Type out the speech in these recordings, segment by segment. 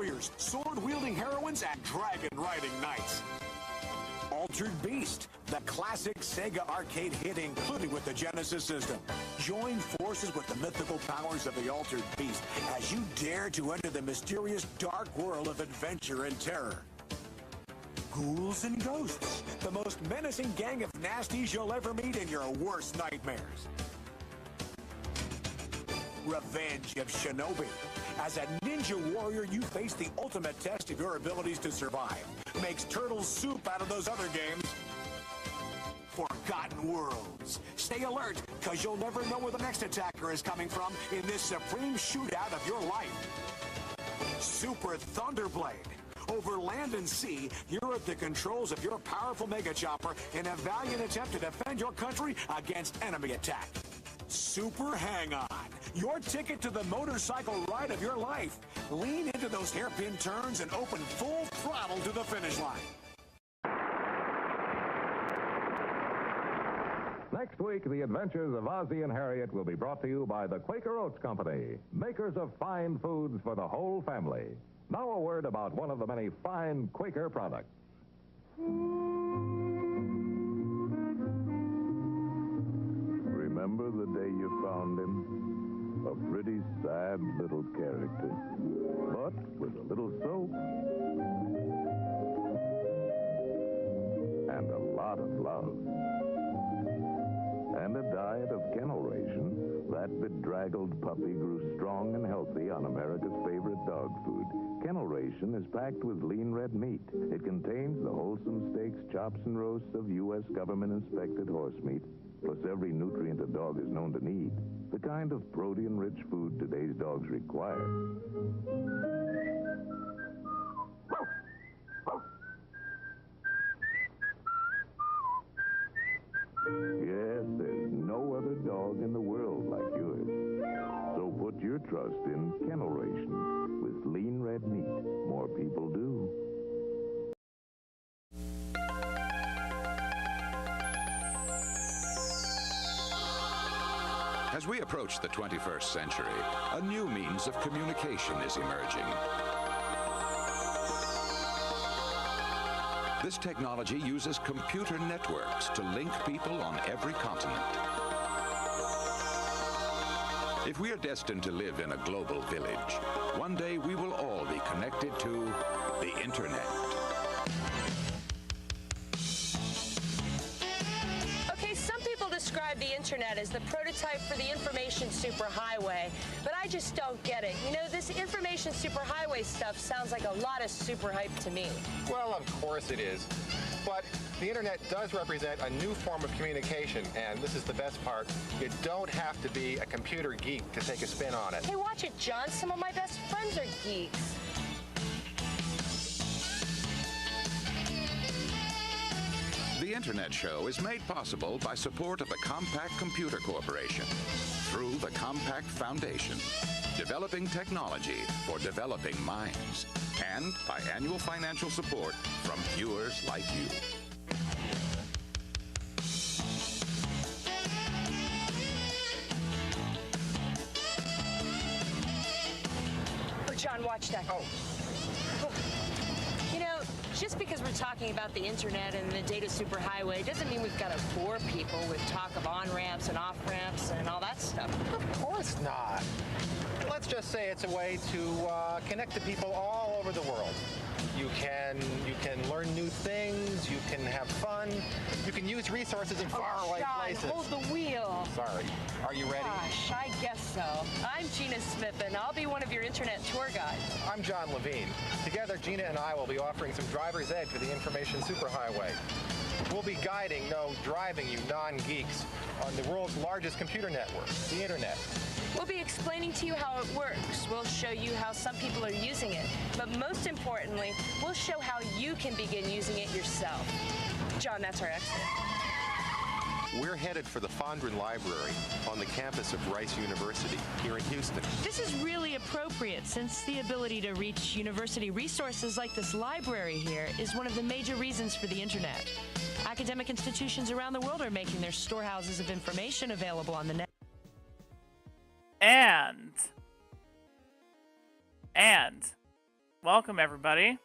warriors, sword-wielding heroines, and dragon-riding knights. Altered Beast, the classic Sega arcade hit included with the Genesis system. Join forces with the mythical powers of the Altered Beast as you dare to enter the mysterious dark world of adventure and terror. Ghouls and Ghosts, the most menacing gang of nasties you'll ever meet in your worst nightmares. Revenge of Shinobi. As a ninja warrior, you face the ultimate test of your abilities to survive. Makes turtle soup out of those other games. Forgotten Worlds. Stay alert, because you'll never know where the next attacker is coming from in this supreme shootout of your life. Super Thunderblade. Over land and sea, you're at the controls of your powerful mega chopper in a valiant attempt to defend your country against enemy attack. Super Hang-On. Your ticket to the motorcycle ride of your life. Lean into those hairpin turns and open full throttle to the finish line. Next week, the adventures of Ozzie and Harriet will be brought to you by the Quaker Oats Company, makers of fine foods for the whole family. Now a word about one of the many fine Quaker products. Remember the day you found him? A pretty sad little character, but with a little soap and a lot of love. And a diet of kennel ration, that bedraggled puppy grew strong and healthy on America's favorite dog food. Kennel ration is packed with lean red meat. It contains the wholesome steaks, chops, and roasts of U.S. government-inspected horse meat, plus every nutrient a dog is known to need. The kind of protein-rich food today's dogs require. Yes, there's no other dog in the world like yours. So put your trust in Kennel Ration. With lean red meat, more people do. As we approach the 21st century, a new means of communication is emerging. This technology uses computer networks to link people on every continent. If we are destined to live in a global village, one day we will all be connected to the Internet. Describe the Internet as the prototype for the information superhighway, but I just don't get it. You know, this information superhighway stuff sounds like a lot of super hype to me. Well, of course it is. But the Internet does represent a new form of communication, and this is the best part. You don't have to be a computer geek to take a spin on it. Hey, watch it, John. Some of my best friends are geeks. The Internet Show is made possible by support of the Compaq Computer Corporation through the Compaq Foundation, developing technology for developing minds, and by annual financial support from viewers like you. Oh, John, watch that. Oh. You know, just because we're talking about the Internet and the data superhighway doesn't mean we've got to bore people with talk of on-ramps and off-ramps and all that stuff. Of course not. Let's just say it's a way to connect to people all over the world. You can learn new things, you can have fun, you can use resources in faraway places. Hold the wheel. Sorry. Are you ready? Gosh, I guess so. I'm Gina Smith, and I'll be one of your Internet tour guides. I'm John Levine. Together, Gina and I will be offering some driver's ed for the information superhighway. We'll be guiding, no, driving you non-geeks on the world's largest computer network, the Internet. We'll be explaining to you how it works. We'll show you how some people are using it. But most importantly, we'll show how you can begin using it yourself. John, that's our exit. We're headed for the Fondren Library on the campus of Rice University here in Houston. This is really appropriate since the ability to reach university resources like this library here is one of the major reasons for the Internet. Academic institutions around the world are making their storehouses of information available on the net. And welcome everybody.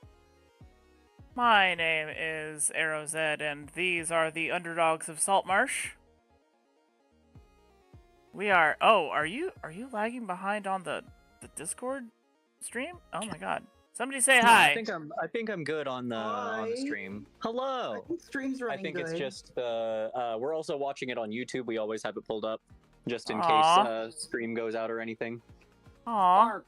My name is ArrowZed, and these are the Underdogs of Saltmarsh. We are. Oh, are you lagging behind on the Discord stream? Oh my God! Somebody say hi. I think I'm good on the stream. Hello. I think stream's running I think good. it's just we're also watching it on YouTube. We always have it pulled up just in case stream goes out or anything. Aww.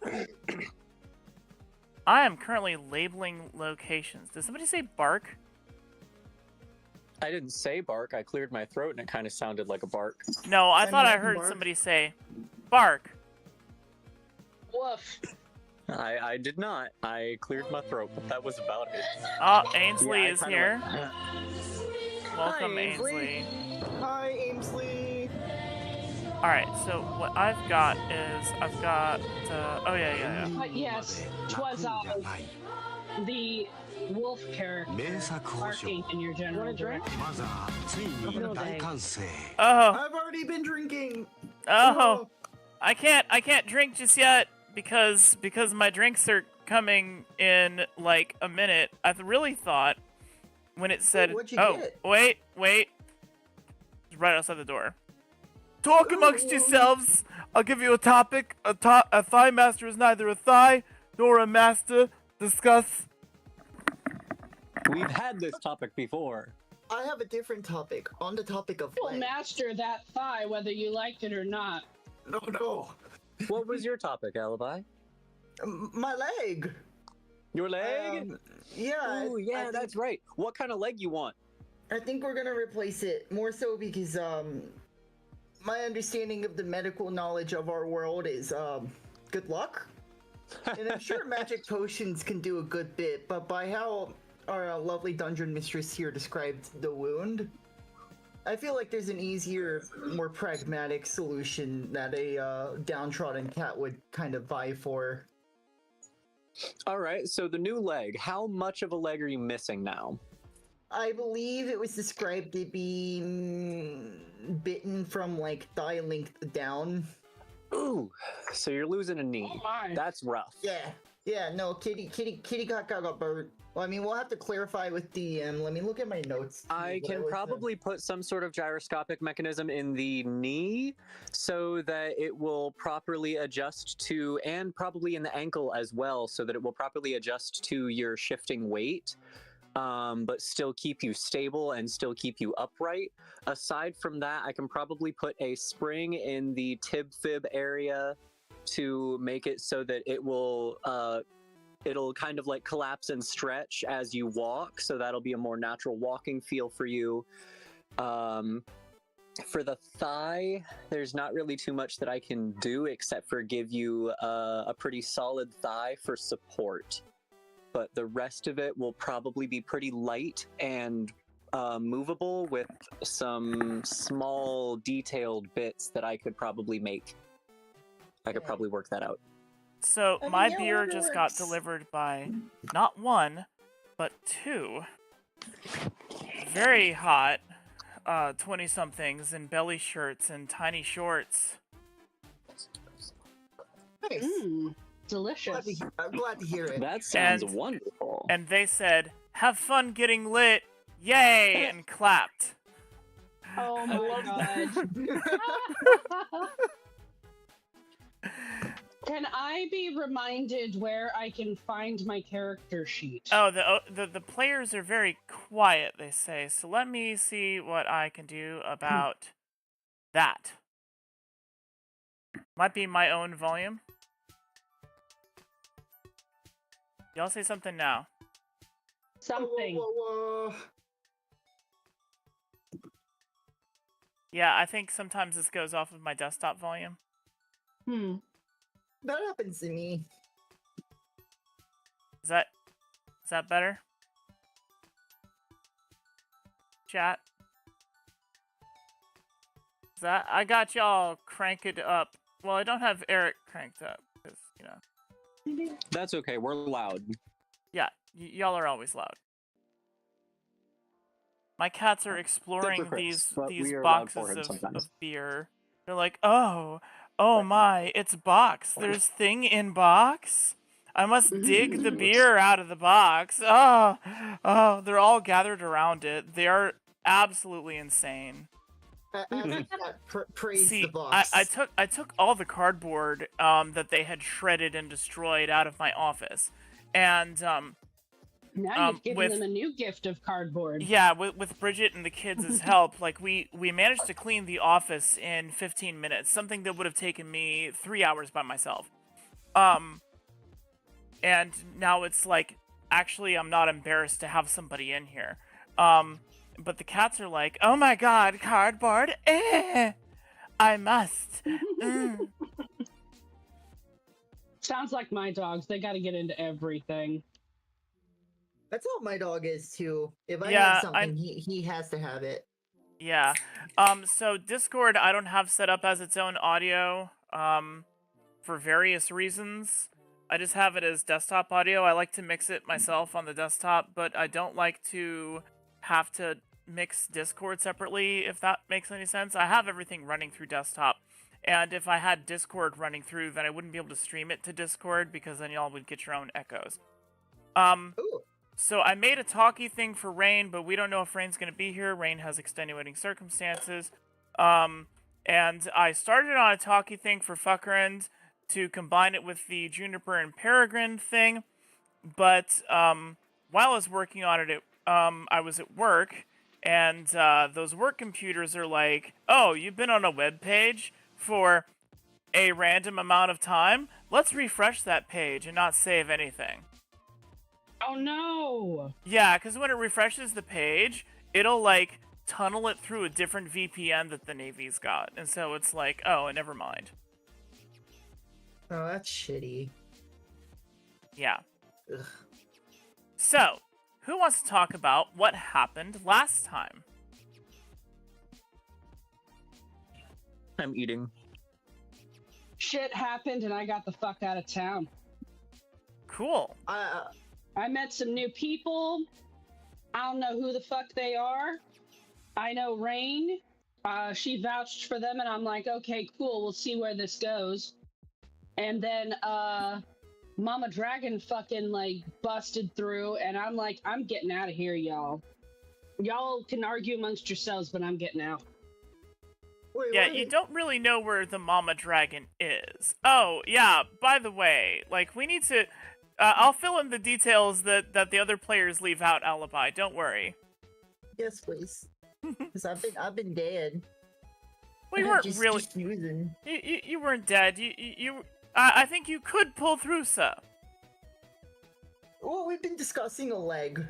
I am currently labeling locations. Did somebody say bark? I didn't say bark. I cleared my throat and it kind of sounded like a bark. No, I thought I heard somebody say bark. Woof. I did not. I cleared my throat, but that was about it. Oh, Ainsley is here. Welcome, Hi, Ainsley. Hi, Ainsley. Alright, so what I've got is, oh yeah. Yes, 'twas the wolf character barking in your general direction. Oh. I've already been drinking. Oh. I can't drink just yet because my drinks are coming in like a minute. I really thought when it said, what'd you get? wait, it's right outside the door. Talk amongst yourselves. I'll give you a topic. A thigh master is neither a thigh nor a master. Discuss. We've had this topic before. I have a different topic. On the topic of You'll master that thigh whether you liked it or not. No. What was your topic, Alibi? My leg. Your leg? Yeah. Ooh, yeah, that's right. What kind of leg you want? I think we're gonna replace it more so because my understanding of the medical knowledge of our world is good luck. And I'm sure magic potions can do a good bit, but by how our lovely dungeon mistress here described the wound, I feel like there's an easier, more pragmatic solution that a downtrodden cat would kind of vie for. Alright, so the new leg. How much of a leg are you missing now? I believe it was described to be bitten from like thigh length down. Ooh, so you're losing a knee. Oh my. That's rough. Yeah, no, kitty got burnt. Well, I mean, we'll have to clarify with DM. Let me look at my notes. I can probably put some sort of gyroscopic mechanism in the knee so that it will properly adjust to, and probably in the ankle as well, so that it will properly adjust to your shifting weight. But still keep you stable and still keep you upright. Aside from that, I can probably put a spring in the tib-fib area to make it so that it will, it'll kind of like collapse and stretch as you walk, so that'll be a more natural walking feel for you. For the thigh, there's not really too much that I can do except for give you a pretty solid thigh for support. But the rest of it will probably be pretty light and movable with some small detailed bits that I could probably make. I could probably work that out. So my beer just got delivered by not one, but two very hot 20-somethings in belly shirts and tiny shorts. Nice. Delicious. I'm glad to hear it. That sounds wonderful. And they said, "Have fun getting lit, yay!" and clapped. Oh my god. Can I be reminded where I can find my character sheet? Oh, the players are very quiet, they say. So let me see what I can do about that. Might be my own volume. Y'all say something now. Something. Whoa. Yeah, I think sometimes this goes off of my desktop volume. That happens to me. Is that better? Chat? Is that, I got y'all cranked up. Well, I don't have Eric cranked up, because, you know. That's okay, we're loud. Yeah, y'all are always loud. My cats are exploring these boxes of beer. They're like, oh my, it's box. There's thing in box? I must dig the beer out of the box. Oh, they're all gathered around it. They are absolutely insane. Praise See, the box. I took all the cardboard that they had shredded and destroyed out of my office, and now you've given them a new gift of cardboard. Yeah, with Bridget and the kids' help, like we managed to clean the office in 15 minutes, something that would have taken me 3 hours by myself. And now it's like, actually, I'm not embarrassed to have somebody in here. But the cats are like, oh my god, cardboard, I must. Sounds like my dogs. They got to get into everything. That's how my dog is too. If I have something, he has to have it. Yeah. So Discord I don't have set up as its own audio, for various reasons. I just have it as desktop audio. I like to mix it myself on the desktop, but I don't like to have to mix Discord separately, if that makes any sense. I have everything running through desktop, and if I had Discord running through, then I wouldn't be able to stream it to Discord, because then y'all would get your own echoes. Ooh. So I made a talkie thing for Rain, but we don't know if Rain's going to be here. Rain has extenuating circumstances. And I started on a talkie thing for Fuckerend to combine it with the Juniper and Peregrine thing. But while I was working on it, I was at work, and those work computers are like, oh, you've been on a web page for a random amount of time? Let's refresh that page and not save anything. Oh no! Yeah, because when it refreshes the page, it'll like tunnel it through a different VPN that the Navy's got, and so it's like, oh, never mind. Oh, that's shitty. Yeah. Ugh. So, who wants to talk about what happened last time? I'm eating. Shit happened and I got the fuck out of town. Cool. I met some new people. I don't know who the fuck they are. I know Rain. She vouched for them, and I'm like, okay, cool. We'll see where this goes. And then Mama Dragon fucking like busted through, and I'm like, I'm getting out of here, y'all. Y'all can argue amongst yourselves, but I'm getting out. Wait, yeah, you don't really know where the Mama Dragon is. Oh, yeah, by the way, like, we need to... I'll fill in the details that the other players leave out, Alibi. Don't worry. Yes, please. Because I've been dead. Well, you weren't just really. Using. You weren't dead. I think you could pull through, sir. Well, we've been discussing a leg,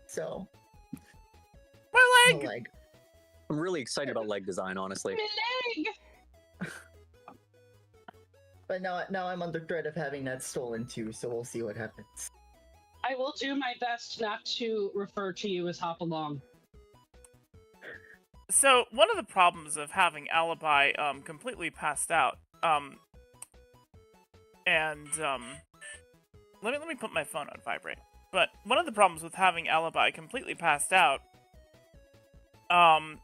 so. My leg. leg. I'm really excited about leg design, honestly. My leg. But now I'm under threat of having that stolen too, so we'll see what happens. I will do my best not to refer to you as Hopalong. So, one of the problems of having Alibi completely passed out, let me put my phone on vibrate. But one of the problems with having Alibi completely passed out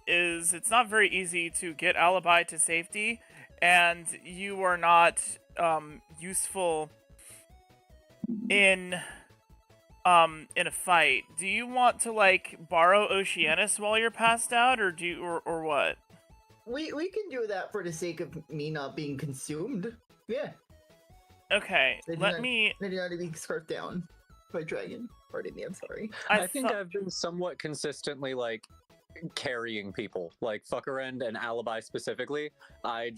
is it's not very easy to get Alibi to safety, and you are not useful in a fight. Do you want to like borrow Oceanus while you're passed out, or or what? We can do that for the sake of me not being consumed. Yeah. Okay, let me. Maybe not being scarfed down by dragon. Pardon me, I'm sorry. I think I've been somewhat consistently like carrying people, like Fuckerend and Alibi specifically. They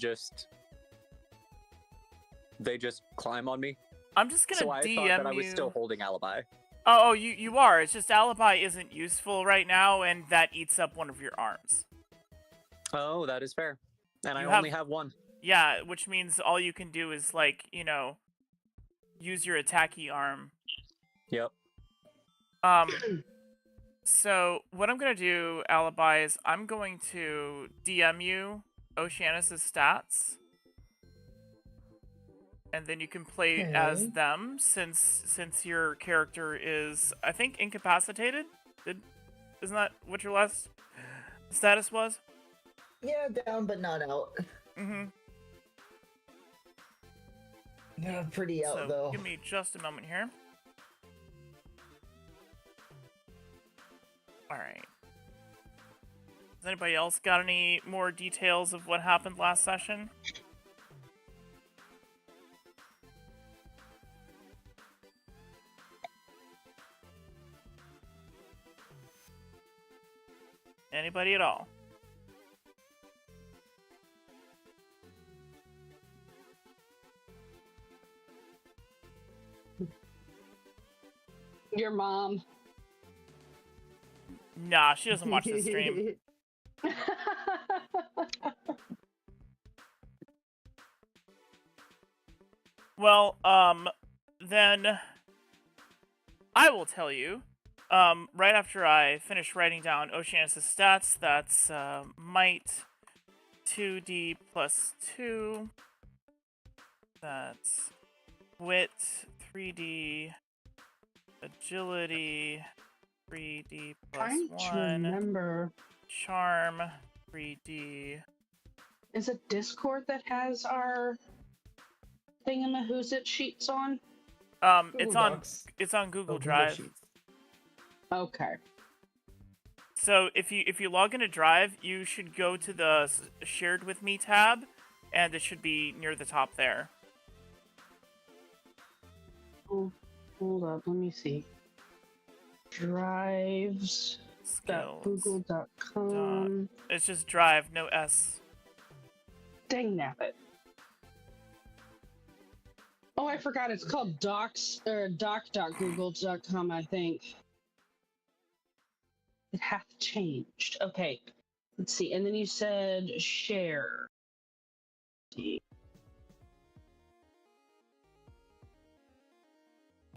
just climb on me. I'm just gonna so I DM thought that I you. was still holding Alibi. Oh, you are. It's just Alibi isn't useful right now, and that eats up one of your arms. Oh, that is fair. And I You only have one. Yeah, which means all you can do is, like, you know, use your attacky arm. Yep. So, what I'm gonna do, Alibi, is I'm going to DM you Oceanus' stats. And then you can play as them, since your character is, I think, incapacitated? Isn't that what your last status was? Yeah, down but not out. Mm-hmm. Pretty out, So, though. give me just a moment here. Alright. Has anybody else got any more details of what happened last session? Anybody at all? Your mom. Nah, she doesn't watch this stream. Well, then I will tell you, right after I finish writing down Oceanus' stats, that's, might 2d plus 2, that's wit 3d, agility 3d plus Trying 1, to remember. charm 3d. Is it Discord that has our thingamahoosit sheets on? It's on Google Drive. Okay. So if you log into Drive, you should go to the Shared with Me tab, and it should be near the top there. Oh, hold up, let me see. Drives.google.com. It's just Drive, no S. Dang nabbit. Oh, I forgot. It's called docs or doc.google.com, I think. It hath changed. Okay. Let's see. And then you said share.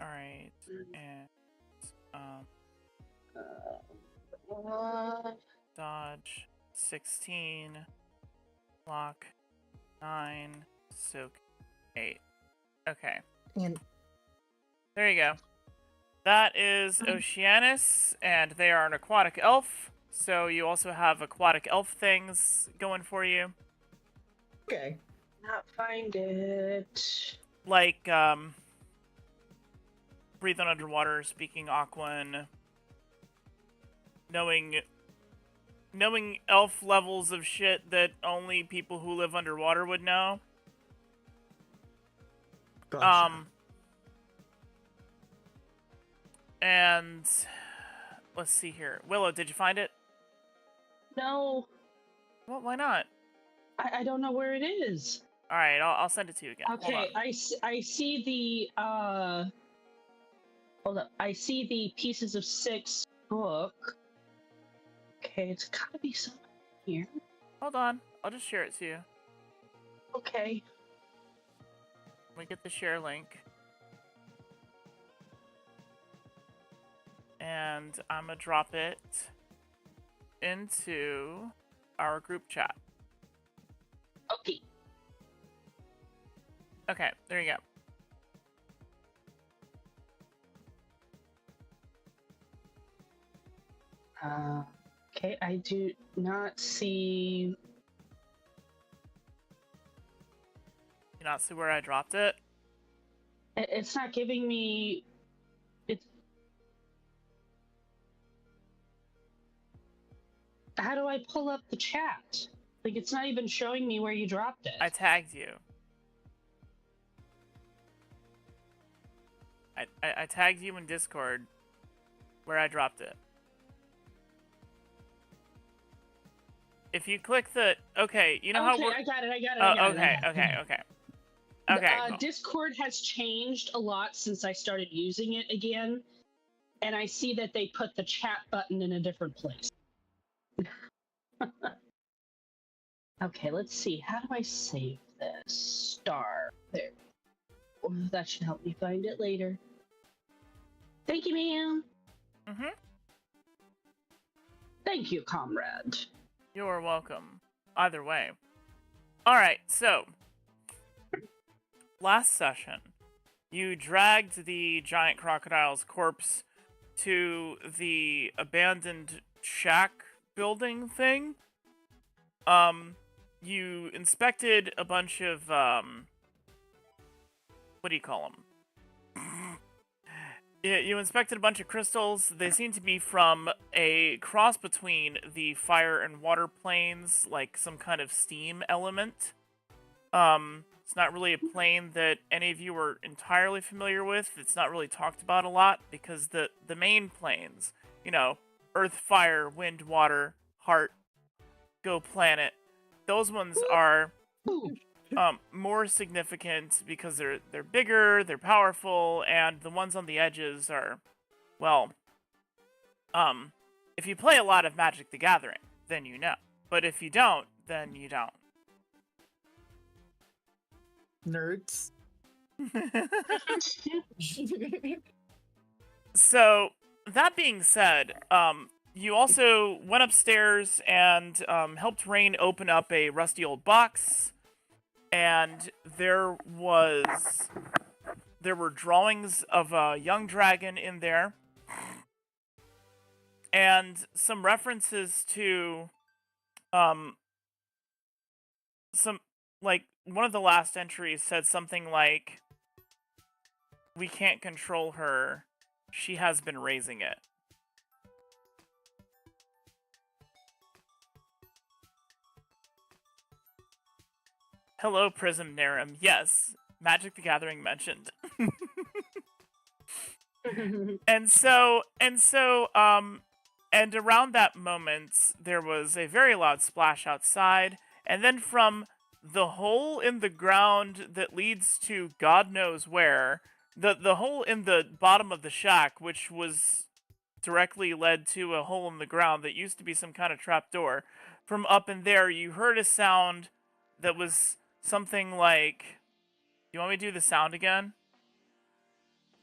All right. And dodge 16, lock 9, soak 8. Okay. And there you go. That is Oceanus, and they are an aquatic elf. So you also have aquatic elf things going for you. Okay. Not find it. Like, breathe on underwater, speaking Aquan, knowing elf levels of shit that only people who live underwater would know. Gotcha. And let's see here. Willow, did you find it? No. Well, why not? I don't know where it is. All right, I'll send it to you again. Okay, I see the hold up. I see the Pieces of 6 book. Okay, it's gotta be somewhere here. Hold on, I'll just share it to you. Okay. Let me get the share link. And I'm gonna drop it into our group chat. Okay. Okay, there you go. Okay, I do not see. You not see where I dropped it? It's not giving me. It's. How do I pull up the chat? Like, it's not even showing me where you dropped it. I tagged you. I tagged you in Discord where I dropped it. If you click the... Okay, you know how we're... I got it. Okay. Cool. Discord has changed a lot since I started using it again. And I see that they put the chat button in a different place. Okay, let's see. How do I save this? Star. There. Oh, that should help me find it later. Thank you, ma'am. Mm-hmm. Thank you, comrade. You're welcome. Either way. Alright, so. Last session, you dragged the giant crocodile's corpse to the abandoned shack building thing. You inspected a bunch of what do you call them? You inspected a bunch of crystals. They seem to be from a cross between the fire and water planes, like some kind of steam element. It's not really a plane that any of you are entirely familiar with. It's not really talked about a lot because the main planes, you know, Earth, fire, wind, water, heart, go planet, those ones are more significant because they're bigger, they're powerful, and the ones on the edges are, well, if you play a lot of Magic the Gathering, then you know. But if you don't, then you don't. Nerds. So, that being said, you also went upstairs and helped Rain open up a rusty old box. And there were drawings of a young dragon in there, and some references to some, like, one of the last entries said something like, "We can't control her. She has been raising it." Hello, Prism Narum. Yes, Magic the Gathering mentioned. and around that moment, there was a very loud splash outside, and then from the hole in the ground that leads to God knows where, the hole in the bottom of the shack, which was directly led to a hole in the ground that used to be some kind of trapdoor, from up in there, you heard a sound that was something like... You want me to do the sound again?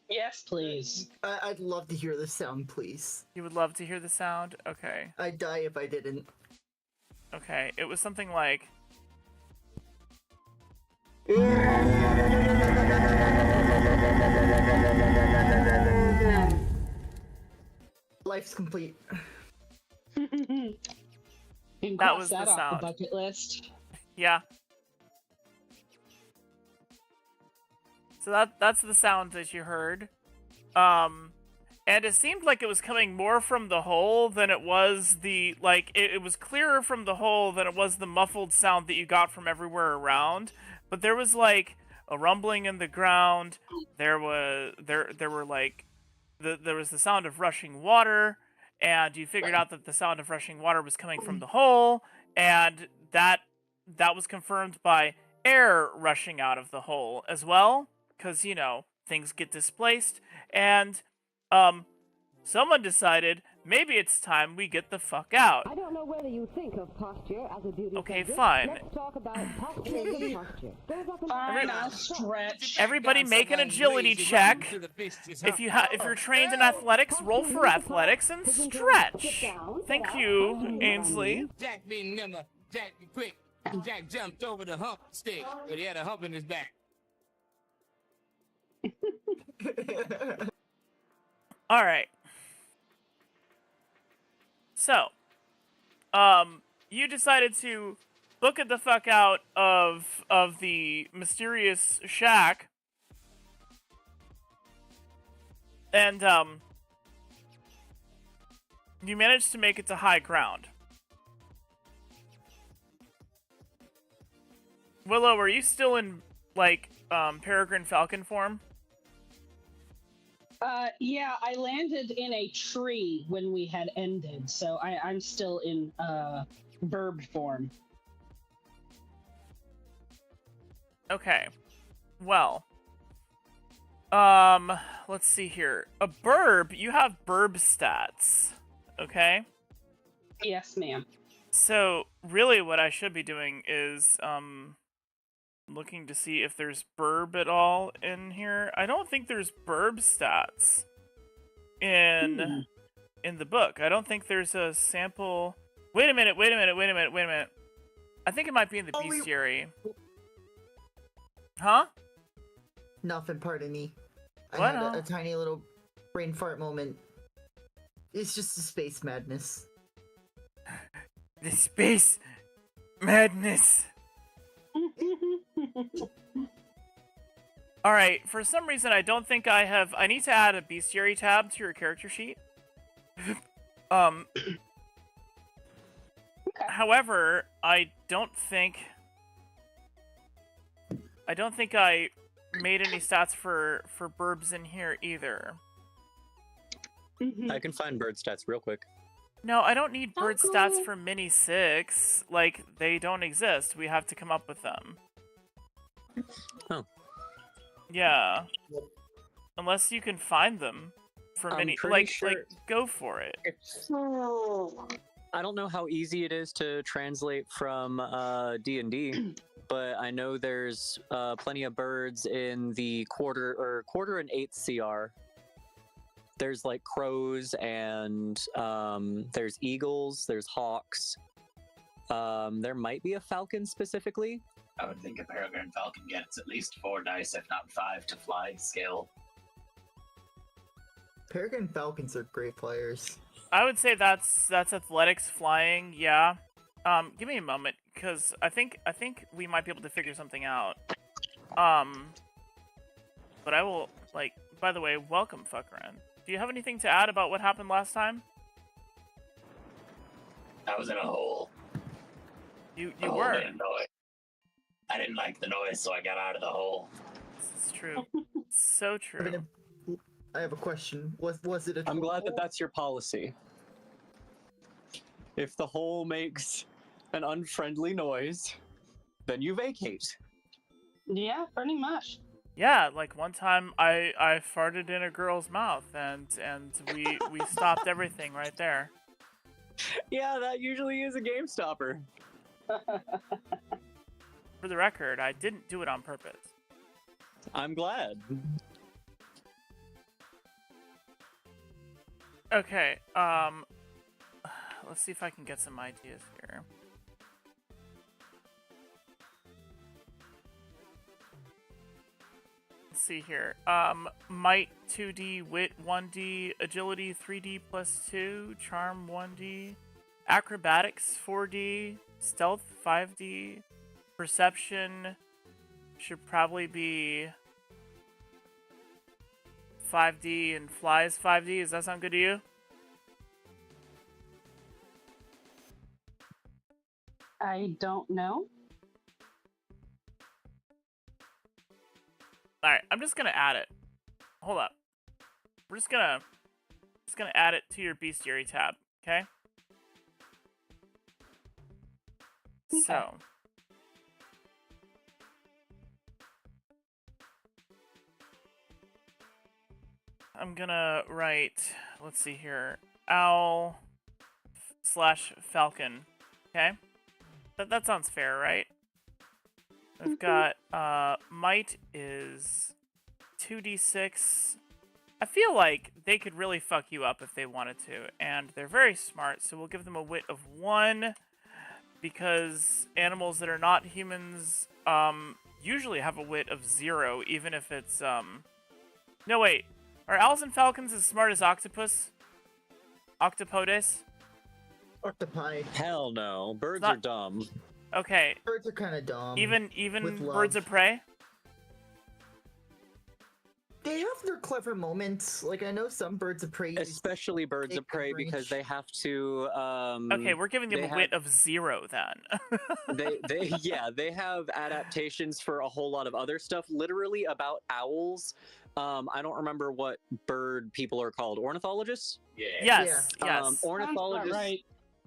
Yes, please. I'd love to hear the sound, please. You would love to hear the sound? Okay. I'd die if I didn't. Okay, it was something like... Life's complete. That was the off sound. the bucket list. Yeah. So that's the sound that you heard. And it seemed like it was coming more from the hole than it was the, like, it was clearer from the hole than it was the muffled sound that you got from everywhere around. But there was, like, a rumbling in the ground. There was the sound of rushing water, and you figured out that the sound of rushing water was coming from the hole, and that was confirmed by air rushing out of the hole as well. Because, you know, things get displaced, and, someone decided, maybe it's time we get the fuck out. I don't know whether you think of posture as a duty. Okay, subject. fine. Let's talk about posture as a posture. Fine, I'll stretch. Everybody make an agility check. If you're trained in athletics, roll for athletics and stretch. Thank you, Ainsley. Jack being nimble, Jack be quick. Jack jumped over the hump stick, but he had a hump in his back. All right. So, you decided to book it the fuck out of the mysterious shack, and you managed to make it to high ground. Willow, are you still in, like, Peregrine Falcon form? Yeah, I landed in a tree when we had ended, so I'm still in verb form. Okay. Well. Let's see here. A burb, you have burb stats. Okay? Yes, ma'am. So, really what I should be doing is, looking to see if there's burb at all in here. I don't think there's burb stats in the book. I don't think there's a sample. Wait a minute. I think it might be in the bestiary. Huh? Nothing, pardon me. What? I had a tiny little brain fart moment. It's just the space madness. The space madness. All right. For some reason, I don't think I have. I need to add a bestiary tab to your character sheet. However, I don't think I made any stats for burbs in here either. I can find bird stats real quick. No, I don't need bird stats for Mini 6. Like, they don't exist. We have to come up with them. Oh. Yeah. Unless you can find them for Mini... Like, go for it. I don't know how easy it is to translate from D&D, but I know there's plenty of birds in the quarter and eighth CR. There's like crows and there's eagles, there's hawks. There might be a falcon specifically. I would think a peregrine falcon gets at least 4 dice, if not 5, to fly skill. Peregrine falcons are great players. I would say that's athletics flying, yeah. Give me a moment, because I think we might be able to figure something out. But I will, like, by the way, welcome, Fuckran. Do you have anything to add about what happened last time? I was in a hole. You were? I didn't like the noise, so I got out of the hole. This is true. So true. I have a question. Was it a I'm glad that that's your policy. If the hole makes an unfriendly noise, then you vacate. Yeah, pretty much. Yeah, like one time I farted in a girl's mouth and we stopped everything right there. Yeah, that usually is a game stopper. For the record, I didn't do it on purpose. I'm glad. Okay, let's see if I can get some ideas here. Let's see here. Might 2D, Wit 1D, Agility 3D plus 2, Charm 1D, Acrobatics 4D, Stealth 5D, Perception should probably be 5D, and Flies 5D. Does that sound good to you? I don't know. Alright, I'm just gonna add it. Hold up. We're just gonna add it to your bestiary tab, okay? So I'm gonna write, let's see here, owl / falcon, okay? That sounds fair, right? I've got, might is 2d6. I feel like they could really fuck you up if they wanted to, and they're very smart, so we'll give them a wit of 1, because animals that are not humans, usually have a wit of 0, even if it's, no, wait. Are owls and falcons as smart as octopus? Octopodes? Octopi. Hell no. Birds are dumb. Okay. Birds are kind of dumb. Even birds of prey? They have their clever moments. Like, I know some birds of prey. Especially birds of prey, because they have to, okay, we're giving them a wit of 0 then. they have adaptations for a whole lot of other stuff. Literally about owls. I don't remember what bird people are called. Ornithologists? Yeah. Yes.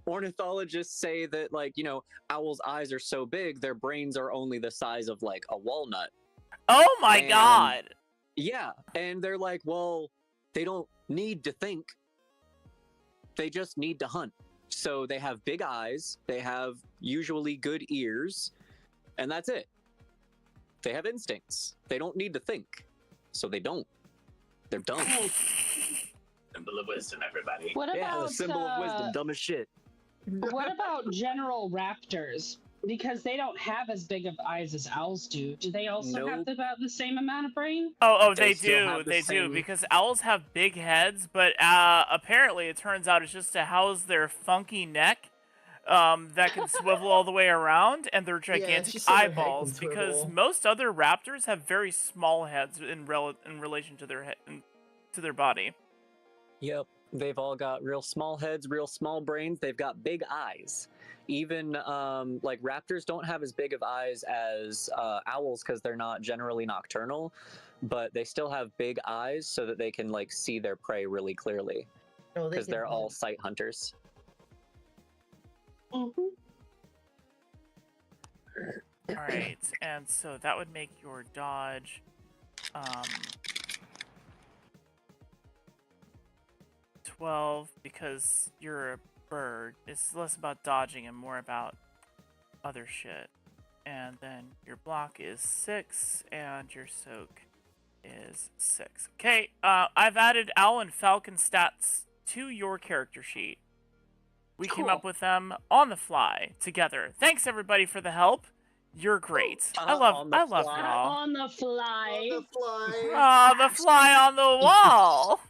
Ornithologists say that, like, you know, owls' eyes are so big, their brains are only the size of, like, a walnut. Oh my god! Yeah, and they're like, well, they don't need to think. They just need to hunt. So they have big eyes, they have usually good ears, and that's it. They have instincts. They don't need to think. So they don't. They're dumb. Symbol of wisdom, everybody. What about the symbol of wisdom, dumb as shit. What about general raptors? Because they don't have as big of eyes as owls do. Do they also have about the same amount of brain? Oh, they do. They do, because owls have big heads, but apparently it turns out it's just to house their funky neck. that can swivel all the way around, and they're Yeah, gigantic she said her head can eyeballs. Because swivel. most other raptors have very small heads in relation to their head to their body. Yep, they've all got real small heads, real small brains. They've got big eyes. Even like raptors don't have as big of eyes as owls because they're not generally nocturnal, but they still have big eyes so that they can like see their prey really clearly Oh, because they're all sight hunters. Mm-hmm. All right, and so that would make your dodge 12 because you're a bird. It's less about dodging and more about other shit. And then your block is 6 and your soak is 6. Okay, I've added owl and falcon stats to your character sheet. We came up with them on the fly together. Thanks everybody for the help. You're great. I love y'all. On the fly. On the fly. Oh, the fly on the wall.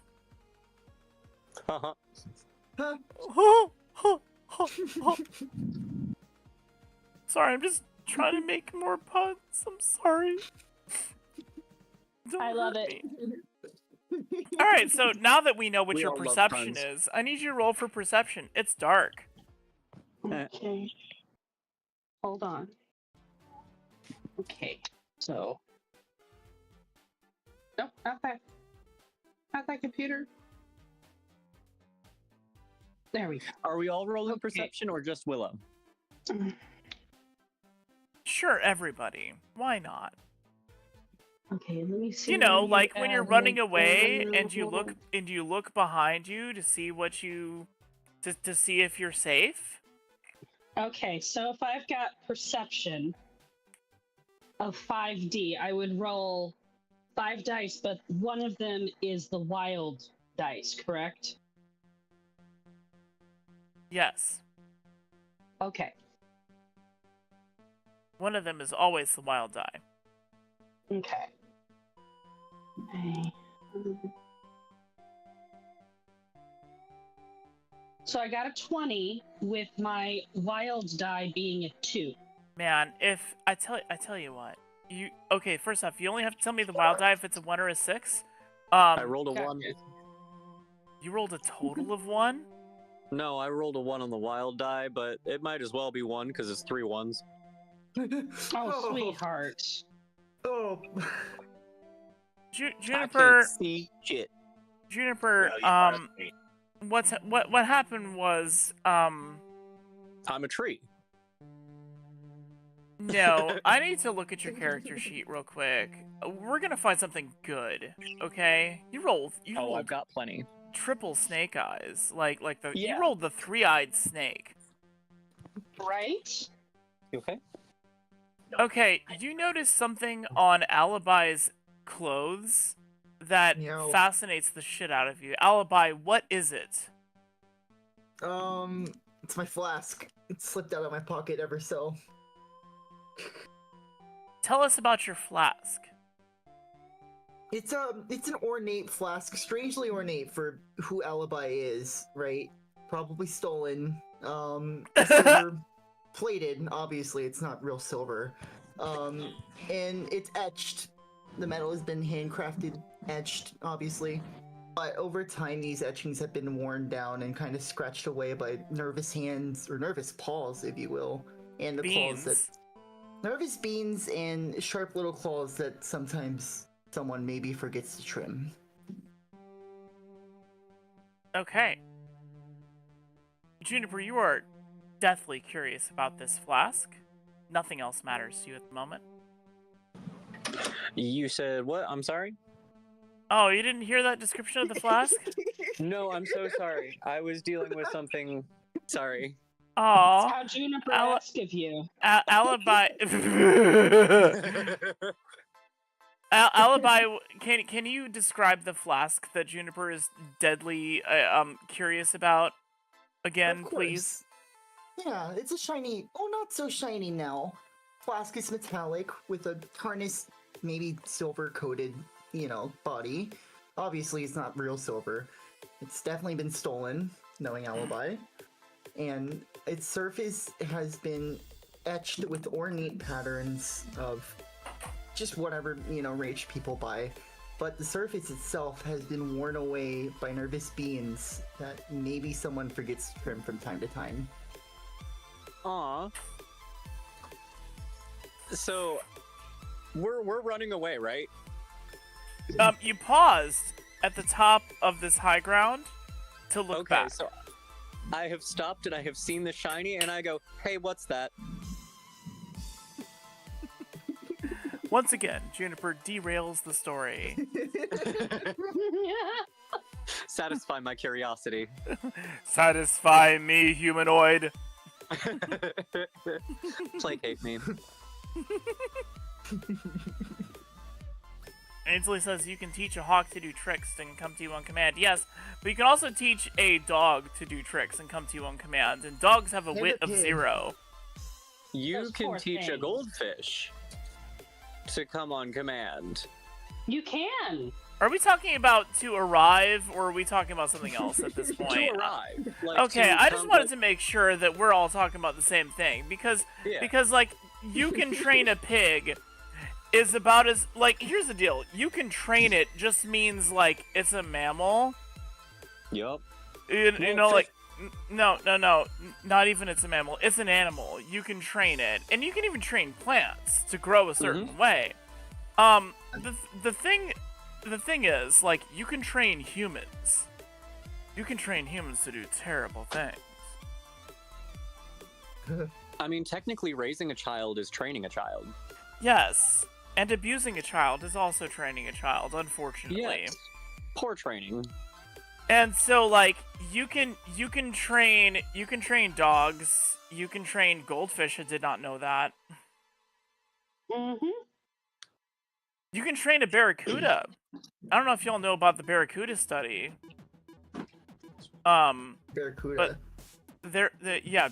Sorry, I'm just trying to make more puns. I'm sorry. I love it. All right, so now that we know what We your all love perception puns. is, I need you to roll for perception. It's dark. Okay. Hold on. Okay. So. Nope, not that. Not that computer. There we go. Are we all rolling perception or just Willow? Sure, everybody. Why not? Okay, let me see. You know, where like when you're add, running like, away hold and you look behind you to see what you to see if you're safe. Okay, so if I've got perception of 5D, I would roll 5 dice, but one of them is the wild dice, correct? Yes. Okay. One of them is always the wild die. Okay. So I got a 20 with my wild die being a 2. Man, if I tell you what, okay? First off, you only have to tell me the wild die if it's a 1 or a 6. I rolled a 1. You rolled a total of 1. No, I rolled a 1 on the wild die, but it might as well be 1 because it's 3 1s. Oh, sweetheart. Oh. Juniper. I can't see shit. Juniper. What happened was I'm a tree. No, I need to look at your character sheet real quick. We're gonna find something good, okay? You rolled. I've got plenty. Triple snake eyes, like the Yeah. you rolled the 3-eyed snake. Right? You okay? Okay, you notice something on Alibi's clothes that fascinates the shit out of you. Alibi, what is it? It's my flask. It slipped out of my pocket ever so. Tell us about your flask. It's an ornate flask, strangely ornate for who Alibi is, right? Probably stolen. Silver plated, obviously it's not real silver. And it's etched. The metal has been handcrafted, etched, obviously. But over time, these etchings have been worn down and kind of scratched away by nervous hands, or nervous paws, if you will. And the claws that... Nervous beans and sharp little claws that sometimes someone maybe forgets to trim. Okay. Juniper, you are deathly curious about this flask. Nothing else matters to you at the moment. You said what? I'm sorry? Oh, you didn't hear that description of the flask? No, I'm so sorry. I was dealing with something. Sorry. Aw. How Juniper asked of you. Alibi. Alibi, can you describe the flask that Juniper is deadly curious about again, please? Yeah, it's a shiny, not so shiny now. Flask is metallic with a harness, maybe silver coated, body. Obviously, it's not real silver. It's definitely been stolen, knowing Alibi. and its surface has been etched with ornate patterns of just whatever, rage people buy. But the surface itself has been worn away by nervous beings that maybe someone forgets to trim from time to time. Aw. So, we're running away, right? You paused at the top of this high ground to look back. So I have stopped and I have seen the shiny, and I go, "Hey, what's that?" Once again, Juniper derails the story. Satisfy my curiosity. Satisfy me, humanoid. Placate me. Ainsley says you can teach a hawk to do tricks and come to you on command. Yes, but you can also teach a dog to do tricks and come to you on command. And dogs have a wit of 0. You can teach a goldfish to come on command. You can. Are we talking about to arrive, or are we talking about something else at this point? To arrive. Okay, I just wanted to make sure that we're all talking about the same thing, because like, you can train a pig is about as, like, here's the deal. You can train it just means, like, it's a mammal. Yup. You know, like, no, not even it's a mammal. It's an animal. You can train it, and you can even train plants to grow a certain way. The thing is, like, you can train humans. You can train humans to do terrible things. I mean, technically, raising a child is training a child. Yes, and abusing a child is also training a child, unfortunately. Yes. Poor training. And so, like, you can train dogs. You can train goldfish. I did not know that. You can train a barracuda. I don't know if y'all know about the barracuda study. Barracuda. But yeah.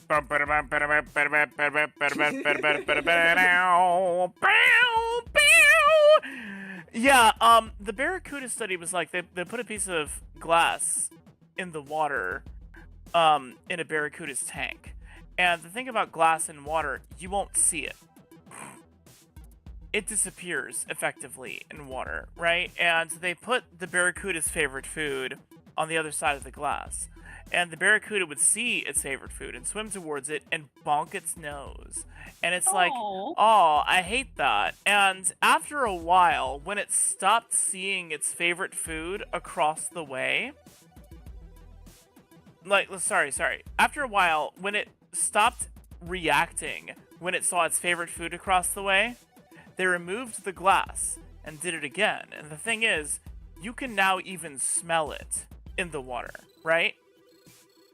Yeah, the barracuda study was like, they put a piece of glass in the water, in a barracuda's tank. And the thing about glass in water, you won't see it. It disappears, effectively, in water, right? And they put the barracuda's favorite food on the other side of the glass. And the barracuda would see its favorite food and swim towards it and bonk its nose. And it's like, oh, I hate that. And after a while, when it stopped seeing its favorite food across the way... Sorry. After a while, when it stopped reacting when it saw its favorite food across the way, they removed the glass and did it again. And the thing is, you can now even smell it in the water, right?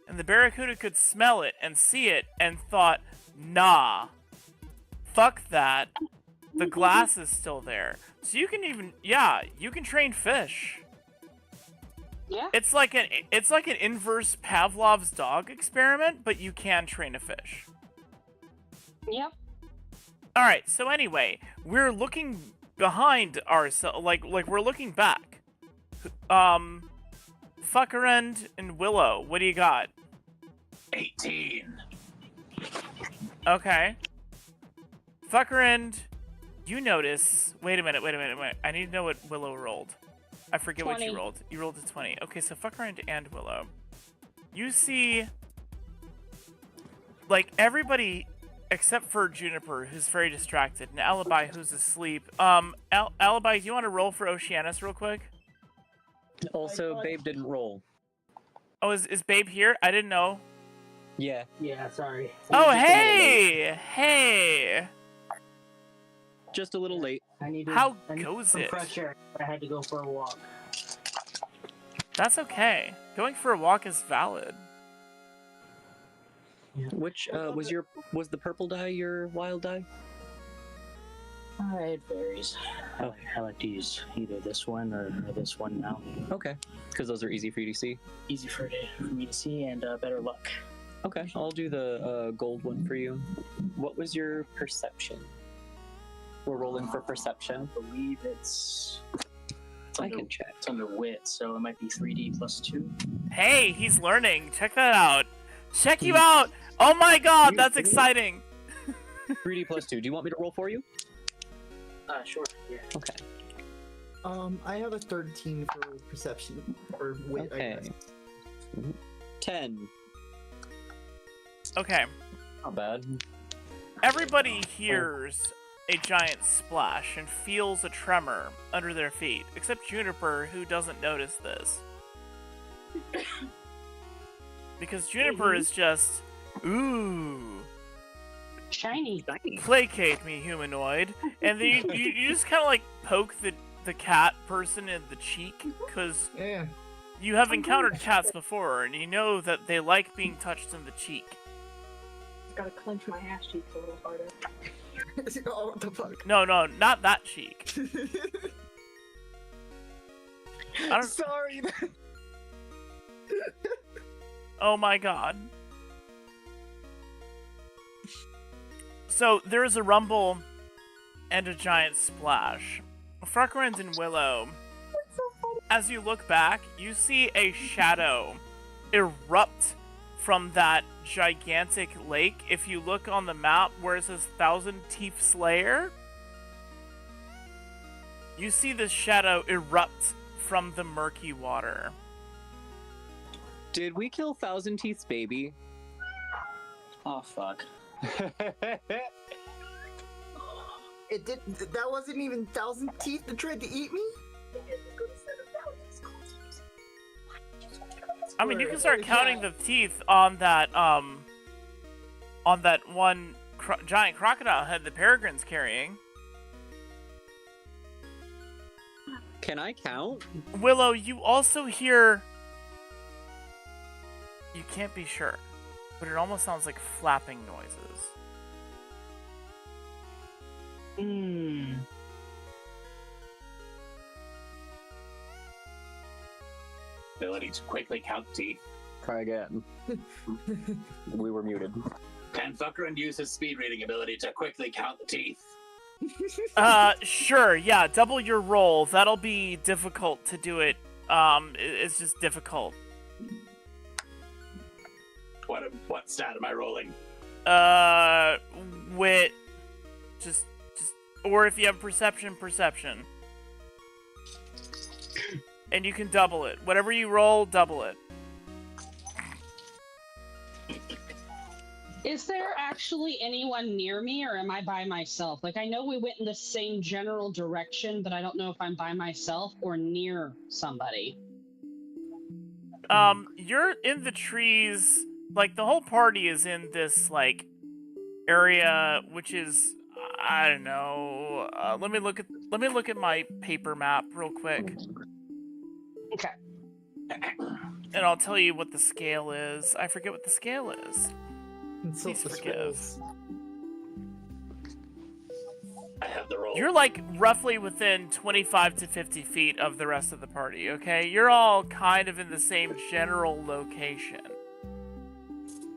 And the barracuda could smell it and see it and thought, nah, fuck that. The glass is still there. So you can even, you can train fish. Yeah. It's like an inverse Pavlov's dog experiment, but you can train a fish. Yep. Alright, so anyway, we're looking behind ourselves, like we're looking back. Fuckerend and Willow, what do you got? 18. Okay. Fuckerend, you notice... Wait a minute. I need to know what Willow rolled. I forget 20. what you rolled. You rolled a 20. Okay, so Fuckerend and Willow. You see... Like, everybody... Except for Juniper, who's very distracted, and Alibi, who's asleep. Alibi, do you want to roll for Oceanus real quick? Also, Babe didn't roll. Oh, is Babe here? I didn't know. Yeah. Yeah, sorry. Oh, hey! Just a little late. How goes it? Fresh air. I had to go for a walk. That's okay. Going for a walk is valid. Which was the purple dye your wild dye? It varies. I like to use either this one or this one now. Okay, because those are easy for you to see. Easy for me to see and better luck. Okay, I'll do the gold one for you. What was your perception? We're rolling for perception. I believe it's I can check. It's under wit, so it might be 3D plus 2. Hey, he's learning. Check that out. Check you out! Oh my god, that's exciting! 3D plus 2. Do you want me to roll for you? Sure. Yeah. Okay. I have a 13 for perception or wit. Okay. I guess. 10. Okay. Not bad. Everybody hears a giant splash and feels a tremor under their feet, except Juniper, who doesn't notice this. Because Juniper is just, ooh. Shiny. Placate me, humanoid. And then you just kind of like poke the cat person in the cheek, because you have encountered cats before, and you know that they like being touched in the cheek. Gotta clench my ass cheeks a little harder. Oh, what the fuck? No, not that cheek. Sorry. Oh my god. So, there is a rumble and a giant splash. Fruckrand and Willow, as you look back, you see a shadow erupt from that gigantic lake. If you look on the map where it says Thousand Teeth Slayer, you see this shadow erupt from the murky water. Did we kill Thousand Teeth's baby? Oh, fuck. It did. That wasn't even Thousand Teeth that tried to eat me. I mean, you can start counting the teeth on that one giant crocodile head the Peregrine's carrying. Can I count? Willow, you also hear... You can't be sure, but it almost sounds like flapping noises. Ability to quickly count teeth. Try again. We were muted. Can Fuckrand use his speed reading ability to quickly count the teeth? Sure, yeah, double your roll. That'll be difficult to do it. It's just difficult. What stat am I rolling? Wit. Just, or if you have perception. And you can double it. Whatever you roll, double it. Is there actually anyone near me, or am I by myself? Like, I know we went in the same general direction, but I don't know if I'm by myself or near somebody. You're in the trees. Like, the whole party is in this, like, area, which is, I don't know. Let me look at my paper map real quick. Okay. And I'll tell you what the scale is. I forget what the scale is. Please forgive. I have the roll. You're like roughly within 25 to 50 feet of the rest of the party, okay? You're all kind of in the same general location.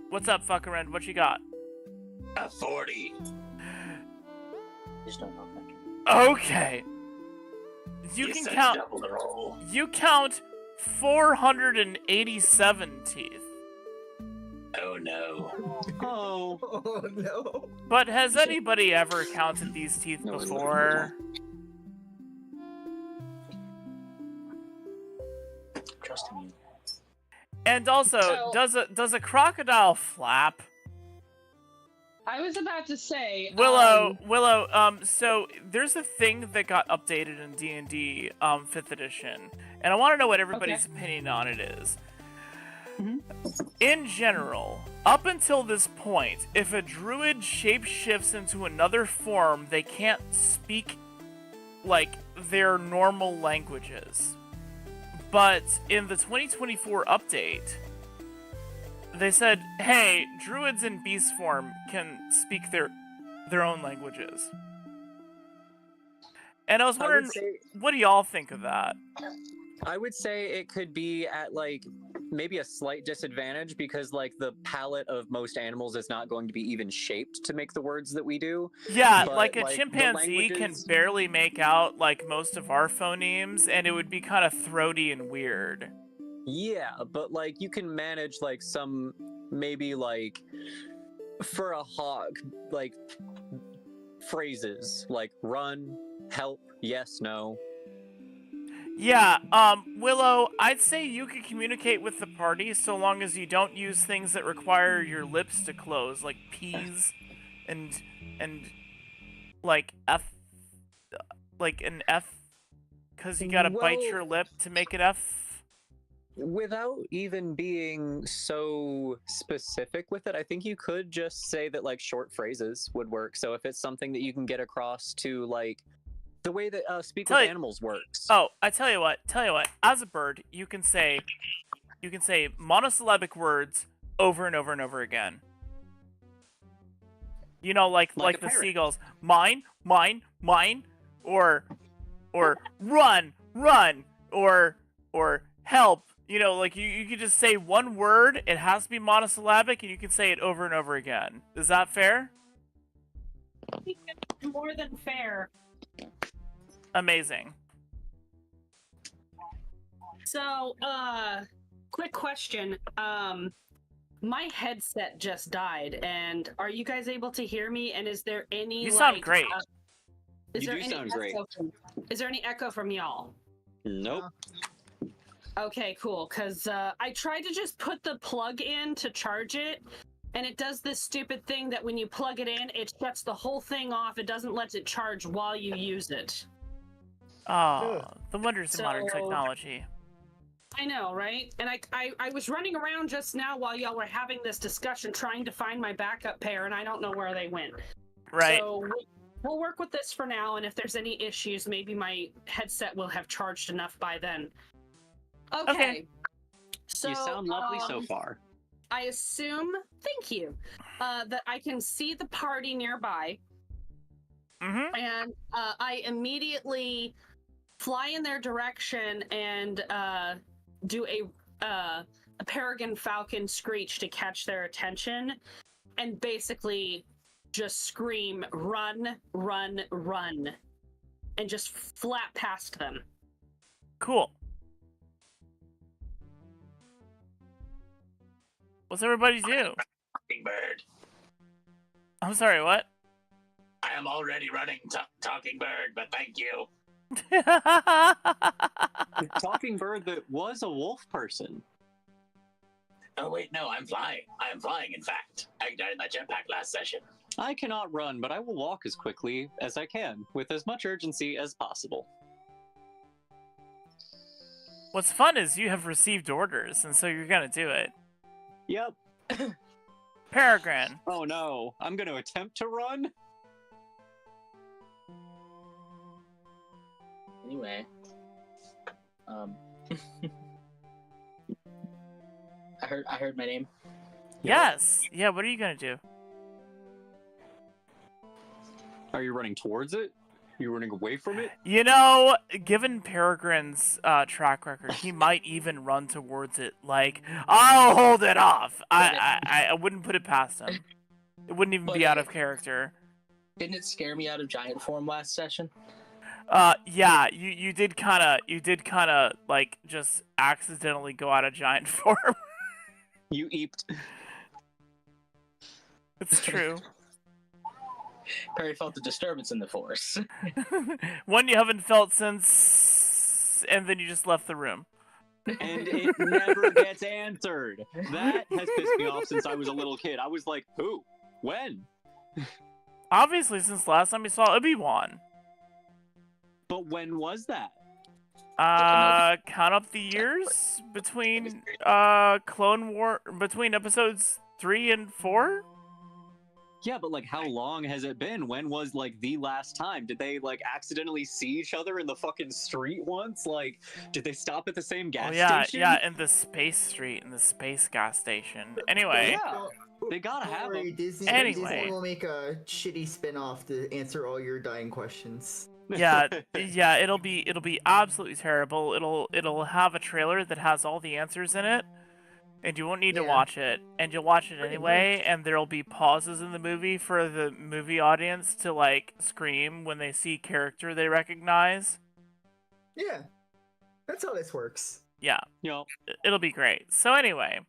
What's up, Fuckerend? What you got? A 40. Just don't know. Okay. You can said count. double the roll. You count 487 teeth. Oh no. Oh. Oh no. But has anybody ever counted these teeth before? Trusting you. And also, does a crocodile flap? I was about to say, Willow, so there's a thing that got updated in D&D 5th edition, and I want to know what everybody's opinion on it is. In general, up until this point, if a druid shapeshifts into another form, they can't speak, like, their normal languages. But in the 2024 update, they said, hey, druids in beast form can speak their own languages. And I was wondering, what do y'all think of that? I would say it could be at, like, maybe a slight disadvantage because, like, the palate of most animals is not going to be even shaped to make the words that we do. Yeah, But, like a chimpanzee can barely make out, like, most of our phonemes, and it would be kind of throaty and weird. Yeah, but, like, you can manage, like, some maybe like for a hawk, like phrases like run, help, yes, no. Yeah, Willow, I'd say you can communicate with the party so long as you don't use things that require your lips to close, like P's and like like an F, because you gotta bite your lip to make an F. Without even being so specific with it, I think you could just say that like short phrases would work. So if it's something that you can get across to like the way that Speak with Animals works. Oh, I tell you what. As a bird, you can say monosyllabic words over and over and over again. You know, like the seagulls, mine, mine, mine, or run, run, or help. You know, like you could just say one word. It has to be monosyllabic, and you can say it over and over again. Is that fair? I think it's more than fair. Amazing. So, quick question. My headset just died, and are you guys able to hear me? And is there any? You sound great. Is there any echo from y'all? Nope. Okay, cool. Because I tried to just put the plug in to charge it, and it does this stupid thing that when you plug it in, it shuts the whole thing off. It doesn't let it charge while you use it. Oh, the wonders of modern technology. I know, right? And I was running around just now while y'all were having this discussion trying to find my backup pair, and I don't know where they went. Right. So we'll work with this for now, and if there's any issues, maybe my headset will have charged enough by then. Okay. So, you sound lovely so far. I assume, thank you, that I can see the party nearby. Mm-hmm. And I immediately fly in their direction and do a peregrine falcon screech to catch their attention, and basically just scream, run, run, run, and just flap past them. Cool. What's everybody do? Talking bird. I'm sorry, what? I am already running Talking Bird, but thank you. Talking Bird that was a wolf person. Oh, wait, no, I'm flying. I am flying, in fact. I died in that jetpack last session. I cannot run, but I will walk as quickly as I can, with as much urgency as possible. What's fun is you have received orders, and so you're gonna do it. Yep. Peregrine. Oh no, I'm gonna attempt to run? Anyway, I heard my name. Yes. Yeah. What are you gonna do? Are you running towards it? Are you running away from it? You know, given Peregrine's track record, he might even run towards it. Like, I'll hold it off. I wouldn't put it past him. It wouldn't even be out of character. Didn't it scare me out of giant form last session? Yeah, you did kind of like just accidentally go out of giant form. You eeped. It's true. Perry felt the disturbance in the force. One you haven't felt since, and then you just left the room. And it never gets answered. That has pissed me off since I was a little kid. I was like, who? When? Obviously, since last time you saw Obi-Wan. But when was that? Count up the years between Clone War, between episodes 3 and 4. Yeah, but like, how long has it been? When was like the last time? Did they like accidentally see each other in the fucking street once? Like, did they stop at the same gas station? Yeah, in the space street, in the space gas station. Anyway. Yeah, they gotta have them. Disney will make a shitty spin-off to answer all your dying questions. Yeah, it'll be absolutely terrible. It'll have a trailer that has all the answers in it, and you won't need to watch it, and you'll watch it anyway, and there'll be pauses in the movie for the movie audience to like scream when they see character they recognize. Yeah, that's how this works. Yeah, Yep. It'll be great. So anyway,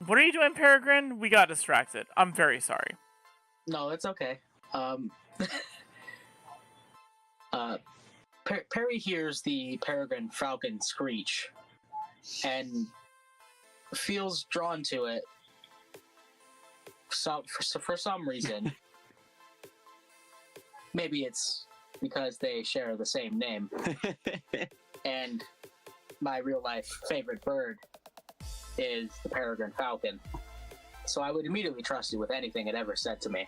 What are you doing, Peregrine? We got distracted. I'm very sorry. No, it's okay. Perry hears the peregrine falcon screech and feels drawn to it for some reason. Maybe it's because they share the same name. And my real life favorite bird is the peregrine falcon. So I would immediately trust it with anything it ever said to me.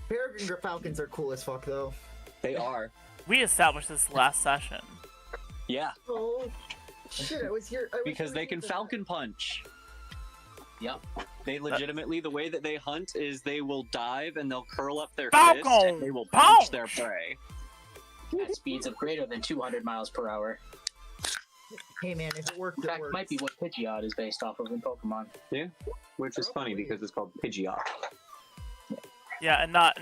Peregrine falcons are cool as fuck, though. They are. We established this last session. Yeah. Oh, shit, I was here. Because they can falcon punch. Yep. They legitimately, the way that they hunt is they will dive and they'll curl up their Falcon fist and they will punch their prey. At speeds of greater than 200 miles per hour. Hey man, if it worked, in fact, might be what Pidgeot is based off of in Pokemon. Yeah, which is funny because it's called Pidgeot. Yeah, and not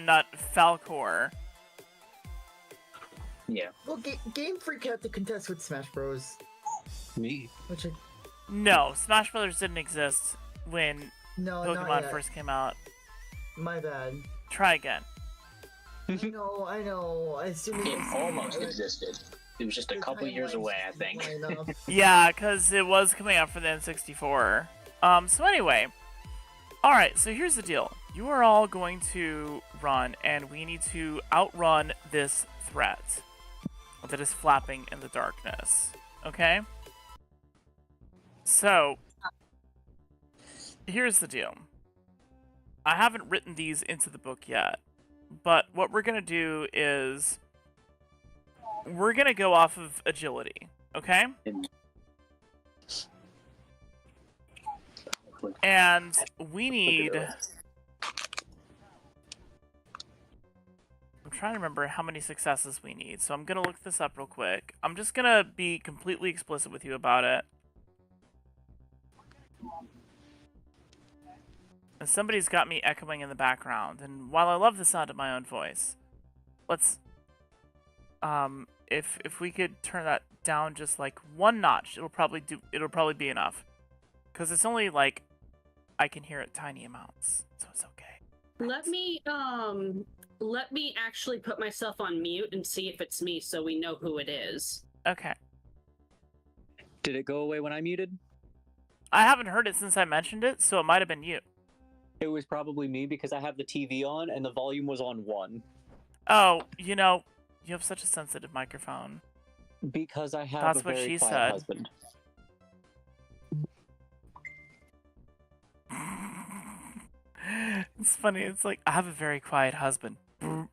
Falcor. Yeah. Well, Game Freak had to contest with Smash Bros. Me. Which I... No, Smash Brothers didn't exist when not Pokemon yet. first came out. My bad. Try again. I know. I assume it almost existed. It was just a couple years away, I think. Yeah, because it was coming out for the N64. So anyway. Alright, so here's the deal. You are all going to run, and we need to outrun this threat that is flapping in the darkness. Okay? So, here's the deal. I haven't written these into the book yet, but what we're going to do is we're going to go off of agility, okay? And we need... I'm trying to remember how many successes we need, so I'm going to look this up real quick. I'm just going to be completely explicit with you about it. And somebody's got me echoing in the background, and while I love the sound of my own voice, let's... If we could turn that down just like one notch, it'll probably be enough. Because it's only like I can hear it tiny amounts, so it's okay. Let me actually put myself on mute and see if it's me so we know who it is. Okay. Did it go away when I muted? I haven't heard it since I mentioned it, so it might have been you. It was probably me because I have the TV on and the volume was on 1. Oh, you know, you have such a sensitive microphone. Because I have That's a very what she quiet said. husband. It's funny, it's like, I have a very quiet husband. Ding!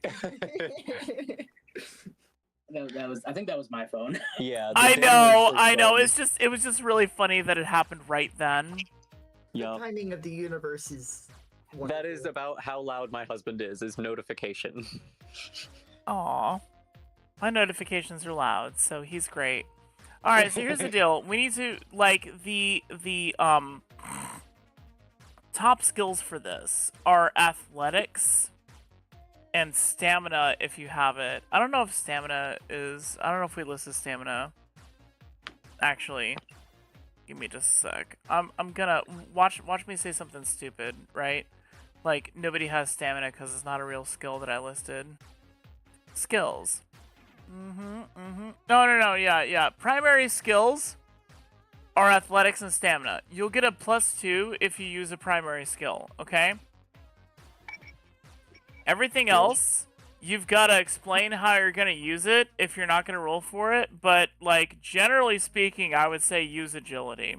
I think that was my phone. Yeah. I know. It was just really funny that it happened right then. The timing of the universe is wonderful. That is about how loud my husband is notification. Aw. My notifications are loud, so he's great. Alright, so here's the deal. We need to, like, the top skills for this are athletics and stamina if you have it. I don't know if stamina is... I don't know if we listed stamina. Actually, give me just a sec. I'm gonna... Watch me say something stupid, right? Like, nobody has stamina because it's not a real skill that I listed. Skills. No, yeah. Primary skills are athletics and stamina. You'll get a +2 if you use a primary skill, okay? Everything else, you've got to explain how you're going to use it if you're not going to roll for it, but, like, generally speaking, I would say use agility.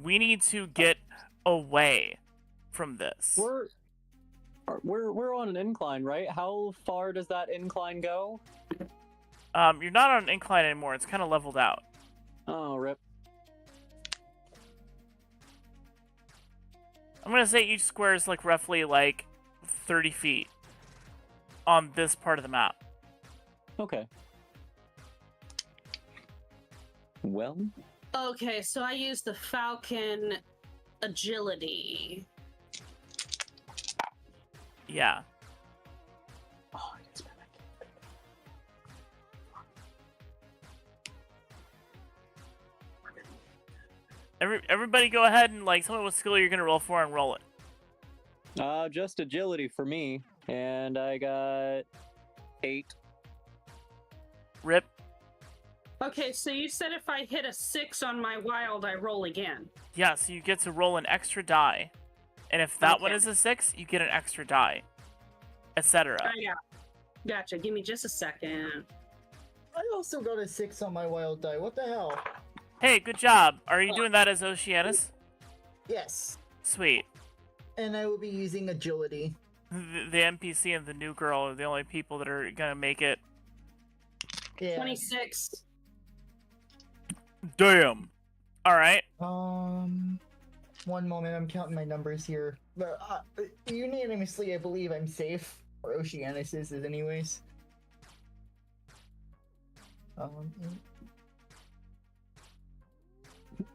We need to get away from this. We're on an incline, right? How far does that incline go? You're not on an incline anymore. It's kind of leveled out. Oh, rip. I'm gonna say each square is like roughly like 30 feet on this part of the map. Okay. Well. Okay, so I use the Falcon agility. Yeah. Everybody go ahead and, like, tell me what skill you're going to roll for and roll it. Just agility for me, and I got 8. Rip. Okay, so you said if I hit a 6 on my wild, I roll again. Yeah, so you get to roll an extra die. And if that one is a 6, you get an extra die. Etc. Oh, yeah. Gotcha. Give me just a second. I also got a 6 on my wild die. What the hell? Hey, good job. Are you doing that as Oceanus? Yes. Sweet. And I will be using agility. The NPC and the new girl are the only people that are gonna make it. Yeah. 26. Damn. All right. One moment. I'm counting my numbers here. But unanimously, I believe I'm safe. Or Oceanus is, anyways.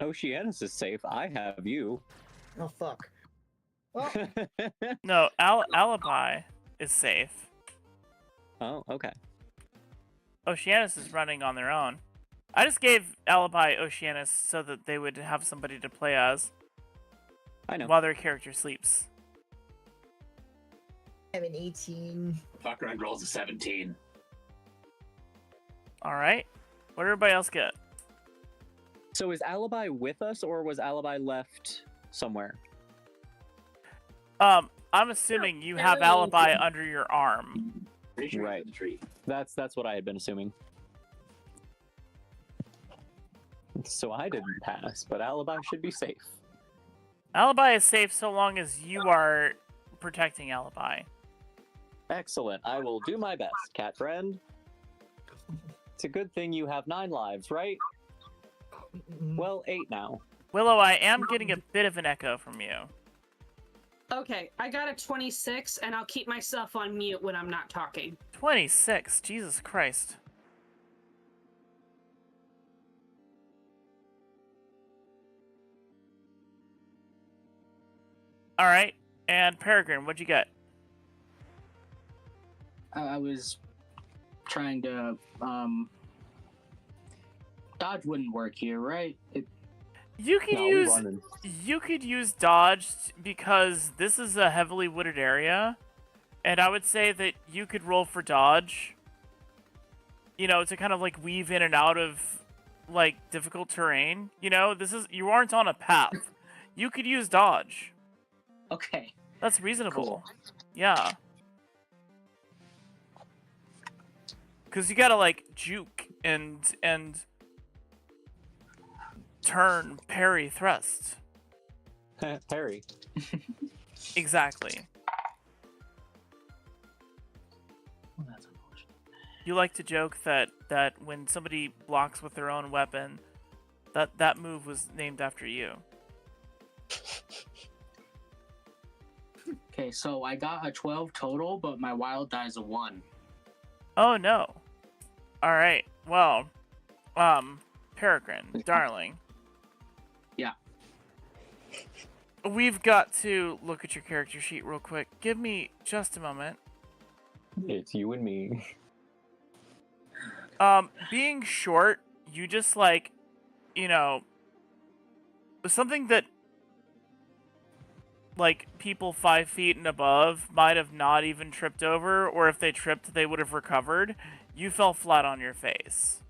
Oceanus is safe. I have you. Oh fuck. Well, No, Alibi is safe. Oh, okay. Oceanus is running on their own. I just gave Alibi Oceanus so that they would have somebody to play as. I know. While their character sleeps. I have an 18. Fucker rolls a 17. Alright. What did everybody else get? So is Alibi with us, or was Alibi left somewhere? I'm assuming you have Alibi under your arm. Right. That's what I had been assuming. So I didn't pass, but Alibi should be safe. Alibi is safe so long as you are protecting Alibi. Excellent. I will do my best, cat friend. It's a good thing you have 9 lives, right? Well, 8 now. Willow, I am getting a bit of an echo from you. Okay, I got a 26, and I'll keep myself on mute when I'm not talking. 26? Jesus Christ. Alright, and Peregrine, what'd you get? I was trying to, dodge wouldn't work here, right? You could use dodge because this is a heavily wooded area, and I would say that you could roll for dodge. You know, to kind of like weave in and out of like difficult terrain. You know, you aren't on a path. You could use dodge. Okay. That's reasonable. Cool. Yeah. Cause you gotta like juke and turn, parry, thrust. Parry. Exactly. Well, that's unfortunate. You like to joke that when somebody blocks with their own weapon, that move was named after you. Okay, so I got a 12 total, but my wild die is a 1. Oh no. Alright, well, Peregrine, darling. Yeah. We've got to look at your character sheet real quick. Give me just a moment. It's you and me. Being short, you just like, you know, something that like people 5 feet and above might have not even tripped over, or if they tripped, they would have recovered. You fell flat on your face.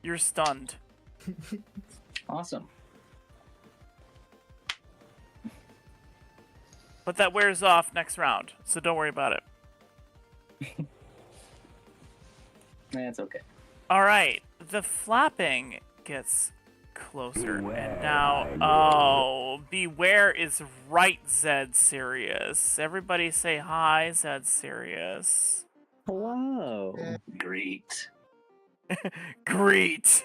You're stunned. Awesome. But that wears off next round, so don't worry about it. That's okay. Alright, the flapping gets closer, and now, oh, beware is right, Zed Serious. Everybody say hi, Zed Serious. Hello. Greet. Greet.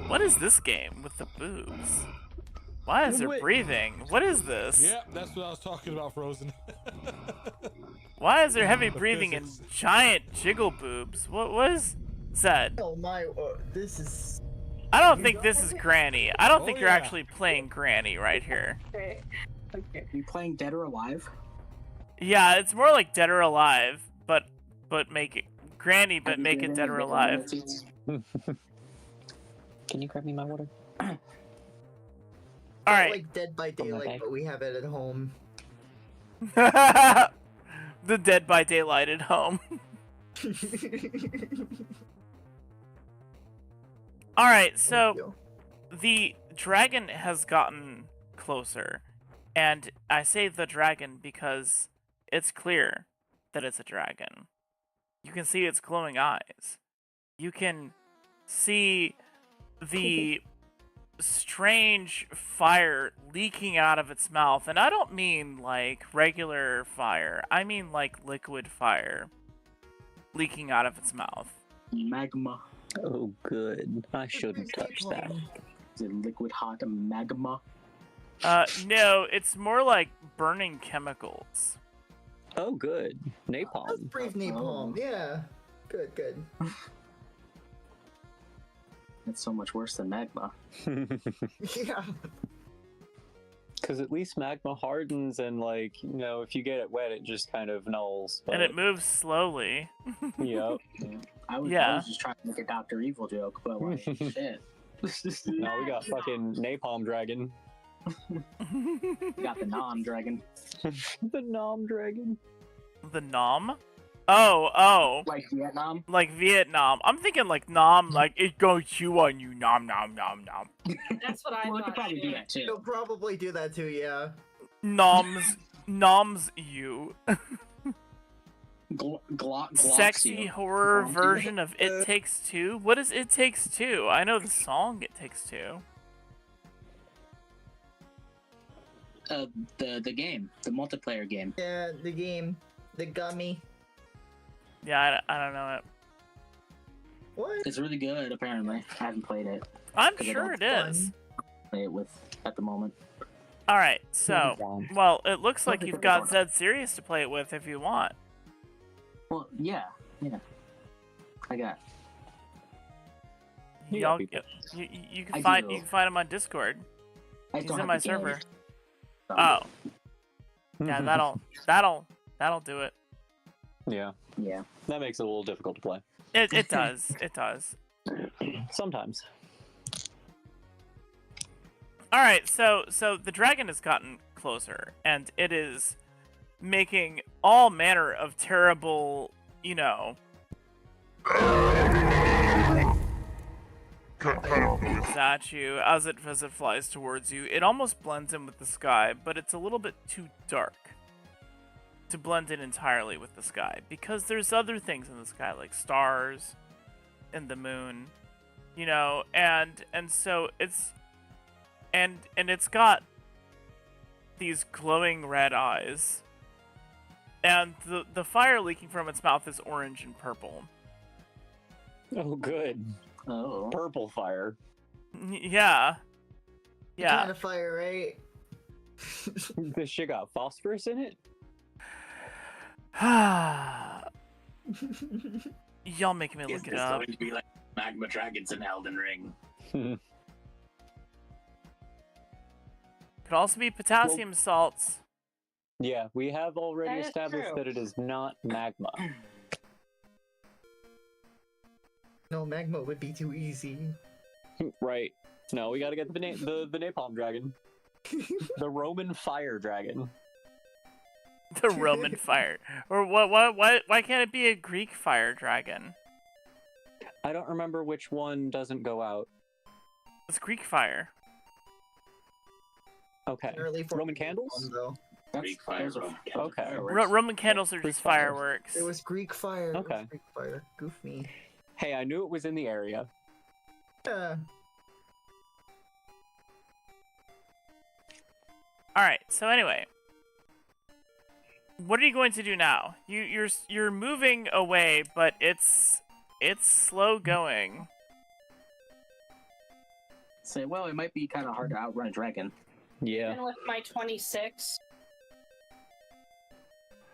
What is this game with the boobs? Why is there breathing? What is this? Yeah, that's what I was talking about, Frozen. Why is there heavy breathing and giant jiggle boobs? What is that? Oh my, this is I don't think this is Granny. I don't think you're yeah. actually playing Granny right here. Okay. Okay. You playing Dead or Alive? Yeah, it's more like Dead or Alive, but make it Granny, but Have you make it driven Dead a or bit of Alive. Nazis? Can you grab me my water? All Not right. like Dead by Daylight, bag. but we have it at home. The Dead by Daylight at home. All right, so the dragon has gotten closer, and I say the dragon because it's clear that it's a dragon. You can see its glowing eyes. You can see the strange fire leaking out of its mouth, and I don't mean like regular fire. I mean like liquid fire leaking out of its mouth. Magma. Oh, good. I shouldn't touch that. Is it liquid hot magma? No, it's more like burning chemicals. Oh, good. That's Napalm. brave napalm. Yeah. Good, good. It's so much worse than magma. Yeah. Because at least magma hardens and, like, you know, if you get it wet, it just kind of nulls. But... And it moves slowly. Yep. I was just trying to make a Dr. Evil joke, but like, shit. Now we got fucking Napalm Dragon. We got the Nom Dragon. The Nom Dragon. The Nom? Oh. Like Vietnam? Like Vietnam. I'm thinking like Nom, like it goes chew on you, nom nom nom nom. That's what I Well, it could thought. probably do that too. You'll probably do that too, yeah. Noms you. Glock Sexy you. horror Glonk you. version of It Takes Two? What is It Takes Two? I know the song It Takes Two. The game, the multiplayer game. Yeah, the game. The gummy. Yeah, I don't know it. What? It's really good, apparently. I haven't played it. I'm 'Cause I sure don't it is. play it with at the moment. Alright, so, well, it looks like you've got Zed Serious to play it with if you want. Well, yeah. I got. Y'all, you can find him on Discord. He's in my server. Oh. Yeah, that'll do it. Yeah. Yeah. That makes it a little difficult to play. It does. It does. Sometimes. Alright, so the dragon has gotten closer, and it is making all manner of terrible, you know, moves at you as it flies towards you. It almost blends in with the sky, but it's a little bit too dark to blend in entirely with the sky, because there's other things in the sky, like stars and the moon, you know, and so it's and it's got these glowing red eyes, and the fire leaking from its mouth is orange and purple. Oh, good. Oh. Purple fire. Yeah. Yeah. Kind of fire, right? This shit got phosphorus in it? Y'all making me look it up. It's going to be like magma dragons in Elden Ring. Could also be potassium salts. Yeah, we have already That is established true. that it is not magma. No, magma would be too easy. Right. No, we gotta get the napalm dragon. The Roman fire dragon. The Roman fire. Or why can't it be a Greek fire dragon? I don't remember which one doesn't go out. It's Greek fire. Okay. Roman candles? Greek fire. Okay. Roman candles are just fireworks. It was Greek fire. Okay. It was Greek fire. Goof me. Hey, I knew it was in the area. Yeah. Alright, so anyway. What are you going to do now? You're moving away, but it's slow going. Say, well, it might be kind of hard to outrun a dragon. Yeah. Even with my 26.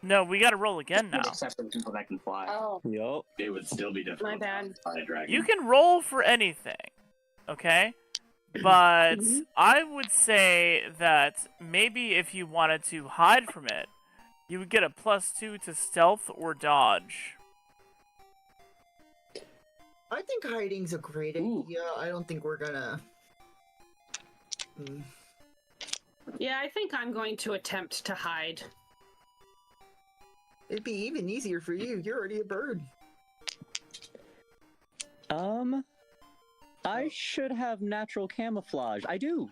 No, we gotta roll again now. Except for the people that can fly. Oh. Yup. It would still be difficult. My bad. To fight a dragon. You can roll for anything. okay? But I would say that maybe if you wanted to hide from it, you would get a +2 to stealth or dodge. I think hiding's a great idea. I don't think we're gonna... Yeah, I think I'm going to attempt to hide. It'd be even easier for you. You're already a bird. I should have natural camouflage. I do.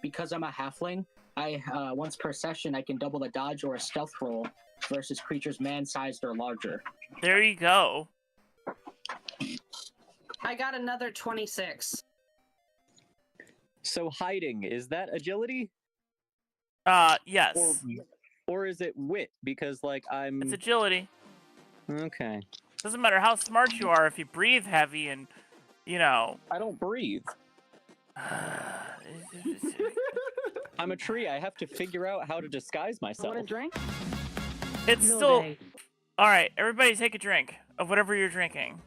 Because I'm a halfling, once per session I can double the dodge or a stealth roll versus creatures man-sized or larger. There you go. I got another 26. So hiding, is that agility? Yes. Or is it wit? Because, like, It's agility. Okay. Doesn't matter how smart you are if you breathe heavy and, you know... I don't breathe. I'm a tree. I have to figure out how to disguise myself. Want a drink? It's No still... day. Alright, everybody take a drink of whatever you're drinking.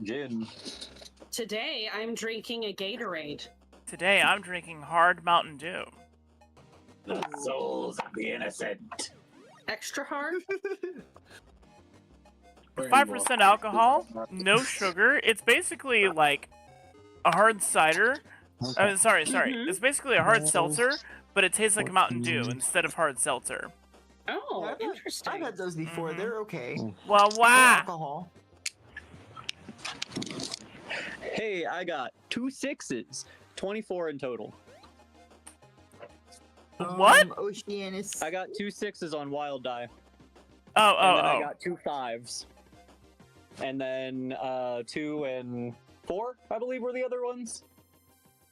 Gin. Today, I'm drinking a Gatorade. Today, I'm drinking hard Mountain Dew. The souls of the innocent. Extra hard? 5% alcohol, no sugar. It's basically like a hard cider. Sorry. It's basically a hard seltzer, but it tastes like a Mountain Dew instead of hard seltzer. Oh, interesting. I've had those before. They're okay. Well, wow. Alcohol. Hey, I got 2 6s. 24 in total. What? Oceanus. I got 2 6s on wild die. And then I got 2 5s. And then 2 and 4, I believe, were the other ones.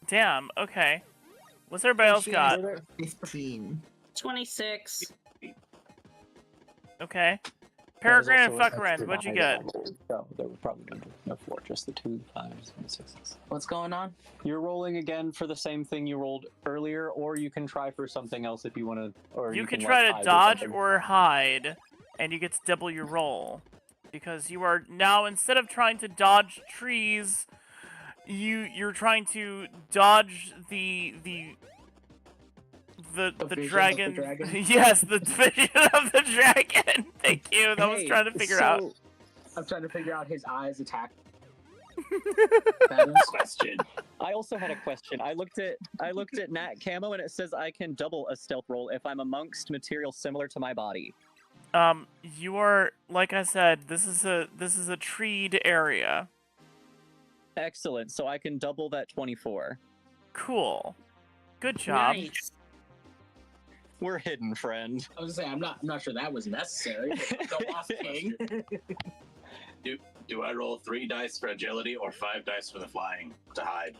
Damn, okay. What's everybody else got? 15. 26. Okay. Peregrine and Fuckrand, what'd you get? No, there were probably no 4, just the 2 5s and 6s. What's going on? You're rolling again for the same thing you rolled earlier, or you can try for something else if you want to. Or You can like, try to hide dodge something. or hide, and you get to double your roll. Because you are now, instead of trying to dodge trees, you're trying to dodge the dragon. Yes, the vision of the dragon. Thank you. That was trying to figure out. I'm trying to figure out his eyes attack. Question. I also had a question. I looked at Nat Camo and it says I can double a stealth roll if I'm amongst material similar to my body. You are, like I said, this is a treed area. Excellent. So I can double that 24. Cool. Good job. Nice. We're hidden, friend. I was gonna say I'm not sure that was necessary. Go off, King. Do I roll 3 dice for agility or 5 dice for the flying to hide?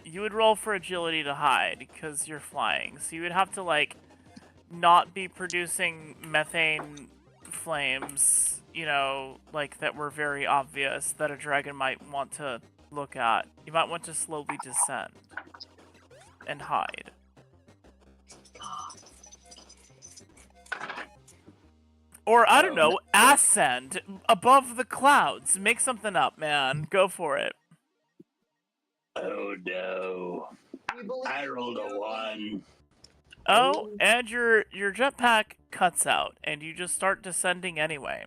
You would roll for agility to hide because you're flying. So you would have to like not be producing methane flames, you know, like that were very obvious that a dragon might want to look at. You might want to slowly descend and hide. Or, I don't know, ascend above the clouds. Make something up, man. Go for it. Oh no. I rolled a 1. Oh, and your jetpack cuts out, and you just start descending anyway.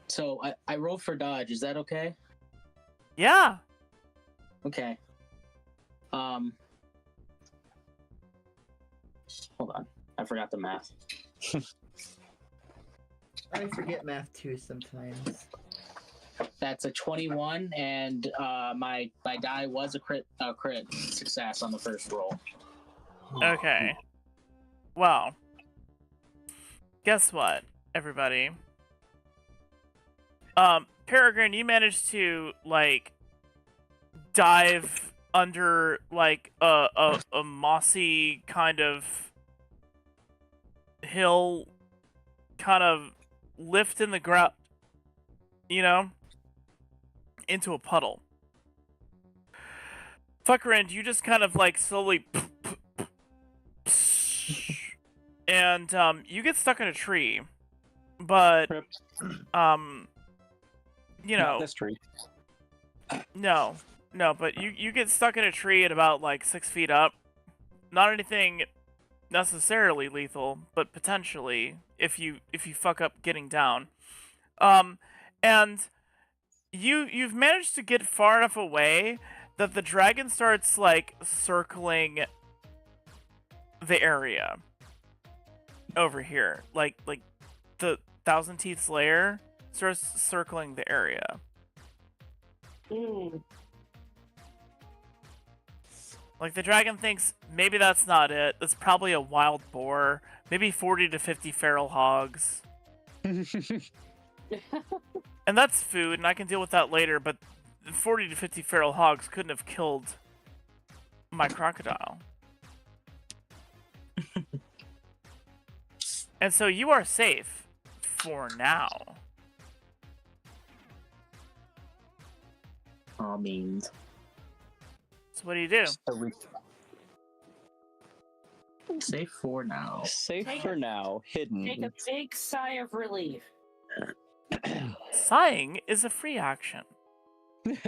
So I rolled for dodge. Is that okay? Yeah. Okay. Hold on. I forgot the math. I forget math too sometimes. That's a 21, and my die was a crit success on the first roll. Okay. Well, guess what, everybody? Peregrine, you managed to like dive under like a mossy kind of hill, kind of lift in the ground, you know, into a puddle. Fuckerend, you just kind of like slowly and you get stuck in a tree, but you know, Not this tree. no, but you get stuck in a tree at about like 6 feet up. Not anything necessarily lethal, but potentially if you fuck up getting down. And you've managed to get far enough away that the dragon starts like circling the area over here. Like the Thousand Teeth's lair starts circling the area. Like the dragon thinks maybe that's not it. That's probably a wild boar. Maybe 40 to 50 feral hogs. And that's food, and I can deal with that later, but 40 to 50 feral hogs couldn't have killed my crocodile. And so you are safe for now. Means. So what do you do? Safe for now. Safe Take for a- now. Hidden. Take a big sigh of relief. Sighing is a free action. Yay!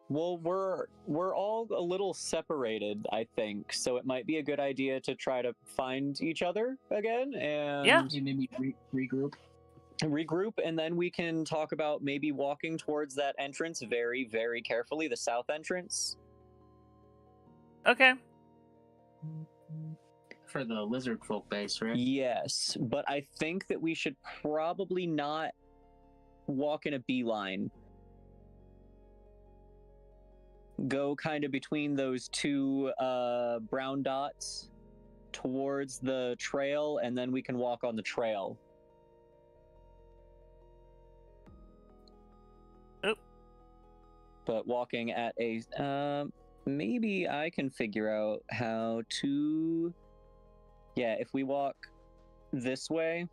Well, we're all a little separated, I think, so it might be a good idea to try to find each other again and maybe regroup. Regroup, and then we can talk about maybe walking towards that entrance very, very carefully, the south entrance. Okay. For the lizard folk base, right? Yes, but I think that we should probably not walk in a beeline. Go kind of between those two brown dots towards the trail, and then we can walk on the trail. But walking at a maybe I can figure out how to, yeah, if we walk this way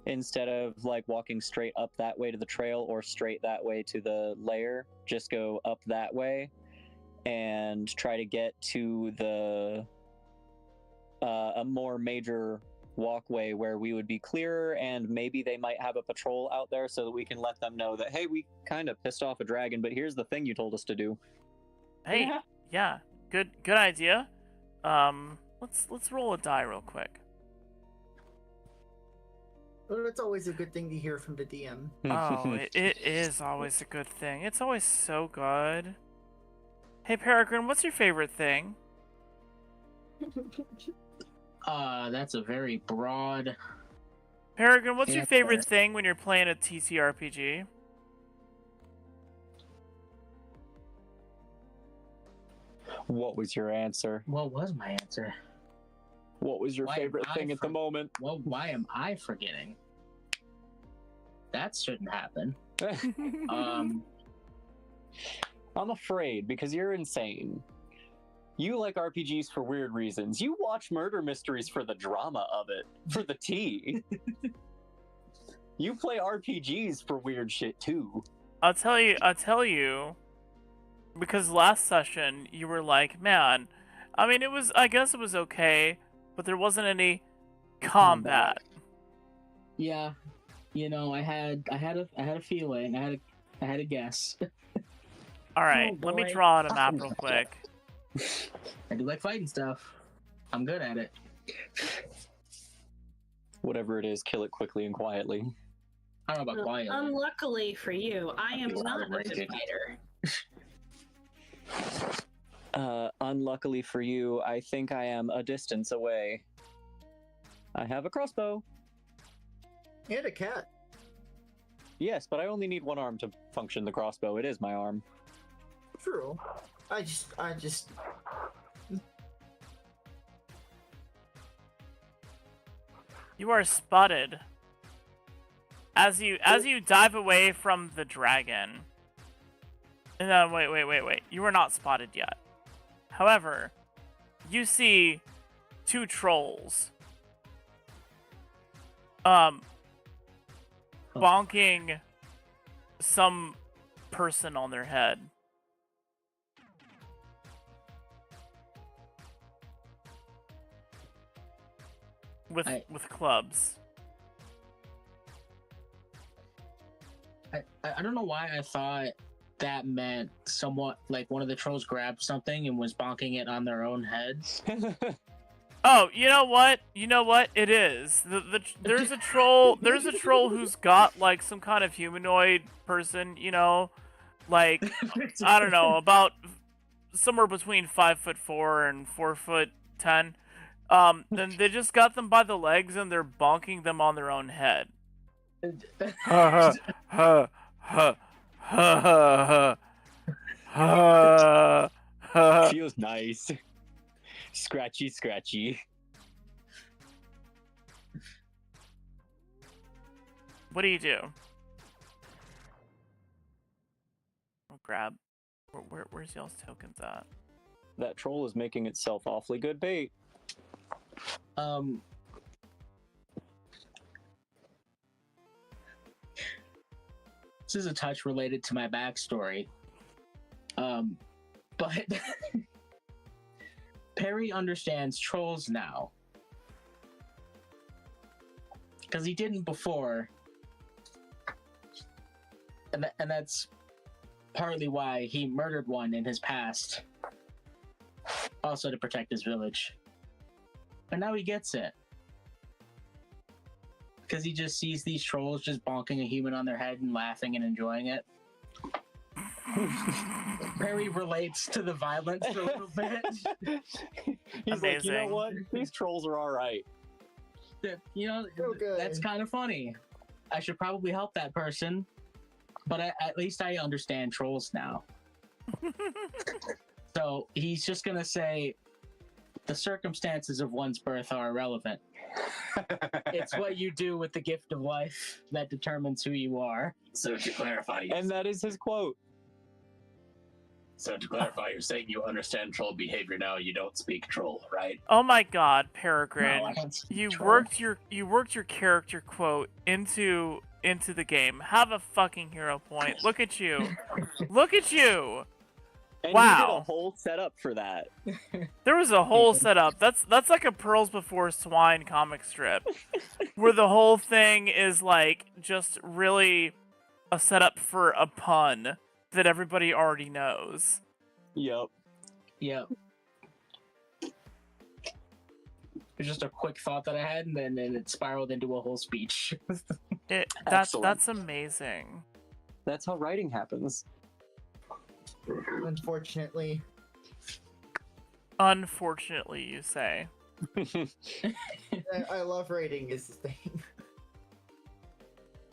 instead of like walking straight up that way to the trail or straight that way to the lair, just go up that way and try to get to the a more major walkway where we would be clearer, and maybe they might have a patrol out there so that we can let them know that, hey, we kind of pissed off a dragon, but here's the thing you told us to do. Hey, yeah, good idea. Let's roll a die real quick. Well, it's always a good thing to hear from the DM. Oh, it is always a good thing. It's always so good. Hey, Peregrine, what's your favorite thing? That's a very broad. Peregrine, what's your answer. favorite thing when you're playing a TTRPG? What was your answer? What was my answer? What was your favorite thing at the moment? Well, why am I forgetting? That shouldn't happen. I'm afraid, because you're insane. You like RPGs for weird reasons. You watch murder mysteries for the drama of it, for the tea. You play RPGs for weird shit too. I'll tell you, because last session you were like, man, I mean, I guess it was okay, but there wasn't any combat. Yeah, you know, I had a feeling. I had a guess. All right, Oh, let me boy. draw out a map real quick. I do like fighting stuff. I'm good at it. Whatever it is, kill it quickly and quietly. I don't know about quietly. Unluckily for you, I am not a good fighter. Unluckily for you, I think I am a distance away. I have a crossbow. And a cat. Yes, but I only need one arm to function the crossbow. It is my arm. True. I just. You are spotted. As you dive away from the dragon. No, wait. You are not spotted yet. However, you see two trolls. Bonking some person on their head. with clubs. I don't know why I thought that meant somewhat like one of the trolls grabbed something and was bonking it on their own head. Oh, you know what? You know what? It is. There's a troll. There's a troll who's got like some kind of humanoid person. You know, like I don't know, about somewhere between 5'4" and 4'10". Then they just got them by the legs and they're bonking them on their own head. Ha ha ha ha ha ha. Feels nice. Scratchy, scratchy. What do you do? I'll grab. Where's y'all's tokens at? That troll is making itself awfully good bait. This is a touch related to my backstory. But Perry understands trolls now. Because he didn't before. And that's partly why he murdered one in his past. Also to protect his village. But now he gets it. Because he just sees these trolls just bonking a human on their head and laughing and enjoying it. Perry relates to the violence a little bit. He's like, you know what? These trolls are alright. You know, that's kind of funny. I should probably help that person. But at least I understand trolls now. So he's just going to say, the circumstances of one's birth are irrelevant. It's what you do with the gift of life that determines who you are. So to clarify, and that is his quote. So to clarify, you're saying you understand troll behavior now. You don't speak troll, right? Oh my God, Peregrine! No, I don't speak you troll. worked your character quote into the game. Have a fucking hero point. Look at you! Look at you! And wow! you did a whole setup for that. There was a whole setup. That's like a Pearls Before Swine comic strip, where the whole thing is like just really a setup for a pun that everybody already knows. Yep. Yep. It's just a quick thought that I had, and then it spiraled into a whole speech. That's amazing. That's how writing happens. Unfortunately. Unfortunately, you say. I love writing is the thing.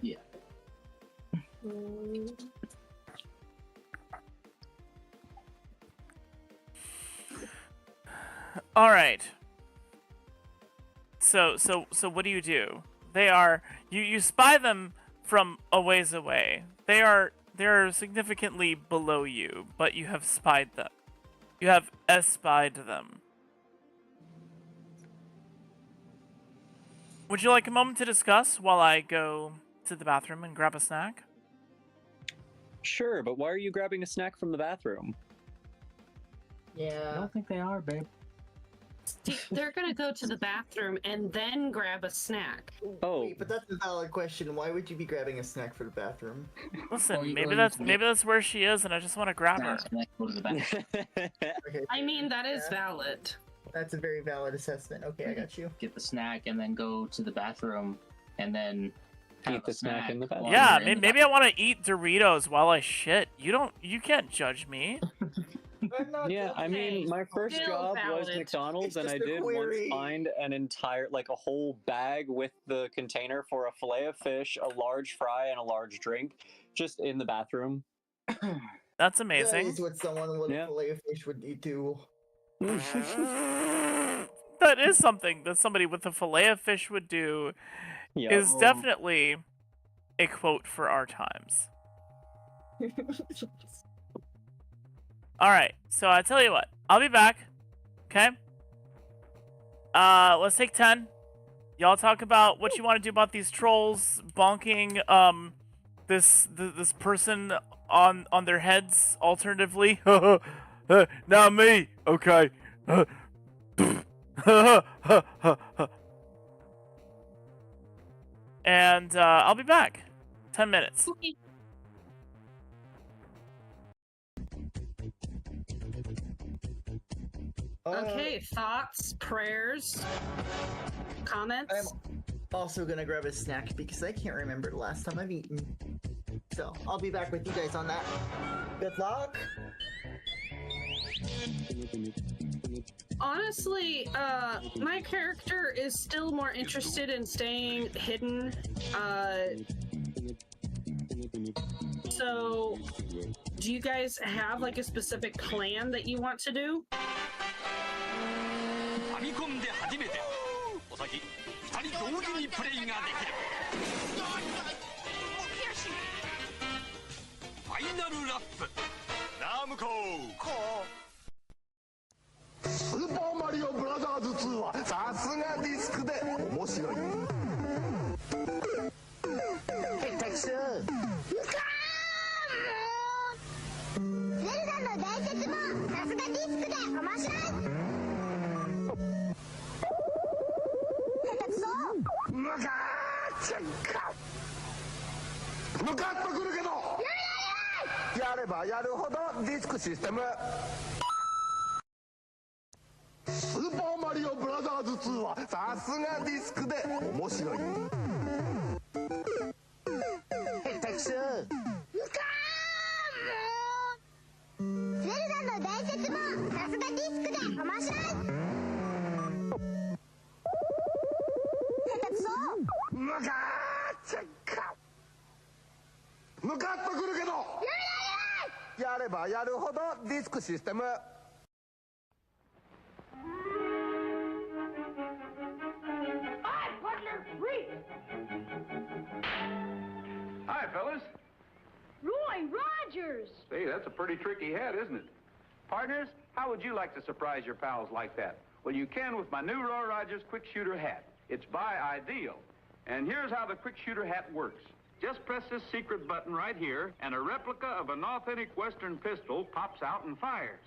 Yeah. All right. So what do? They are you spy them from a ways away. They're significantly below you, but you have spied them. You have espied them. Would you like a moment to discuss while I go to the bathroom and grab a snack? Sure, but why are you grabbing a snack from the bathroom? Yeah. I don't think they are, babe. They're gonna go to the bathroom and then grab a snack. Oh, wait, but that's a valid question. Why would you be grabbing a snack for the bathroom? Listen, maybe that's where she is, and I just want to grab her. Okay, I mean, that is valid. that's a very valid assessment. Okay, I got you. Get the snack and then go to the bathroom and then eat the snack in the bathroom. Yeah, maybe I want to eat Doritos while I shit. You can't judge me. Yeah, I mean, my first job was McDonald's, and I did once find an entire, like a whole bag with the container for a fillet of fish, a large fry, and a large drink, just in the bathroom. That's amazing. That is what someone with a fillet of fish would do. That is something that somebody with a fillet of fish would do. Yep. Is definitely a quote for our times. Alright, so I tell you what, I'll be back. Okay? Let's take 10. Y'all talk about what you want to do about these trolls bonking this person on their heads alternatively. Not me. Okay. And I'll be back. 10 minutes. Okay. Okay, thoughts, prayers, comments? I'm also gonna grab a snack because I can't remember the last time I've eaten. So, I'll be back with you guys on that. Good luck! Honestly, my character is still more interested in staying hidden. So, do you guys have like a specific plan that you want to do? Super Mario Brothers 2はさすがディスクで面白い。Hey, Texas! ゼルダの伝説もさすがディスクで面白い。下手くそ。ムカーチェッカ。ムカッとくるけど。やればやるほどディスクシステム。スーパーマリオブラザーズ2はさすがディスクで面白い。Hey, Texas! ゼルダの伝説もさすがディスクで面白い。下手くそ。ムカーチェッカ。ムカッとくるけど。やればやるほどディスクシステム。Hi, fellas. Roy Rogers! See, that's a pretty tricky hat, isn't it? Partners, how would you like to surprise your pals like that? Well, you can with my new Roy Rogers quick shooter hat. It's by Ideal. And here's how the quick shooter hat works. Just press this secret button right here, and a replica of an authentic Western pistol pops out and fires.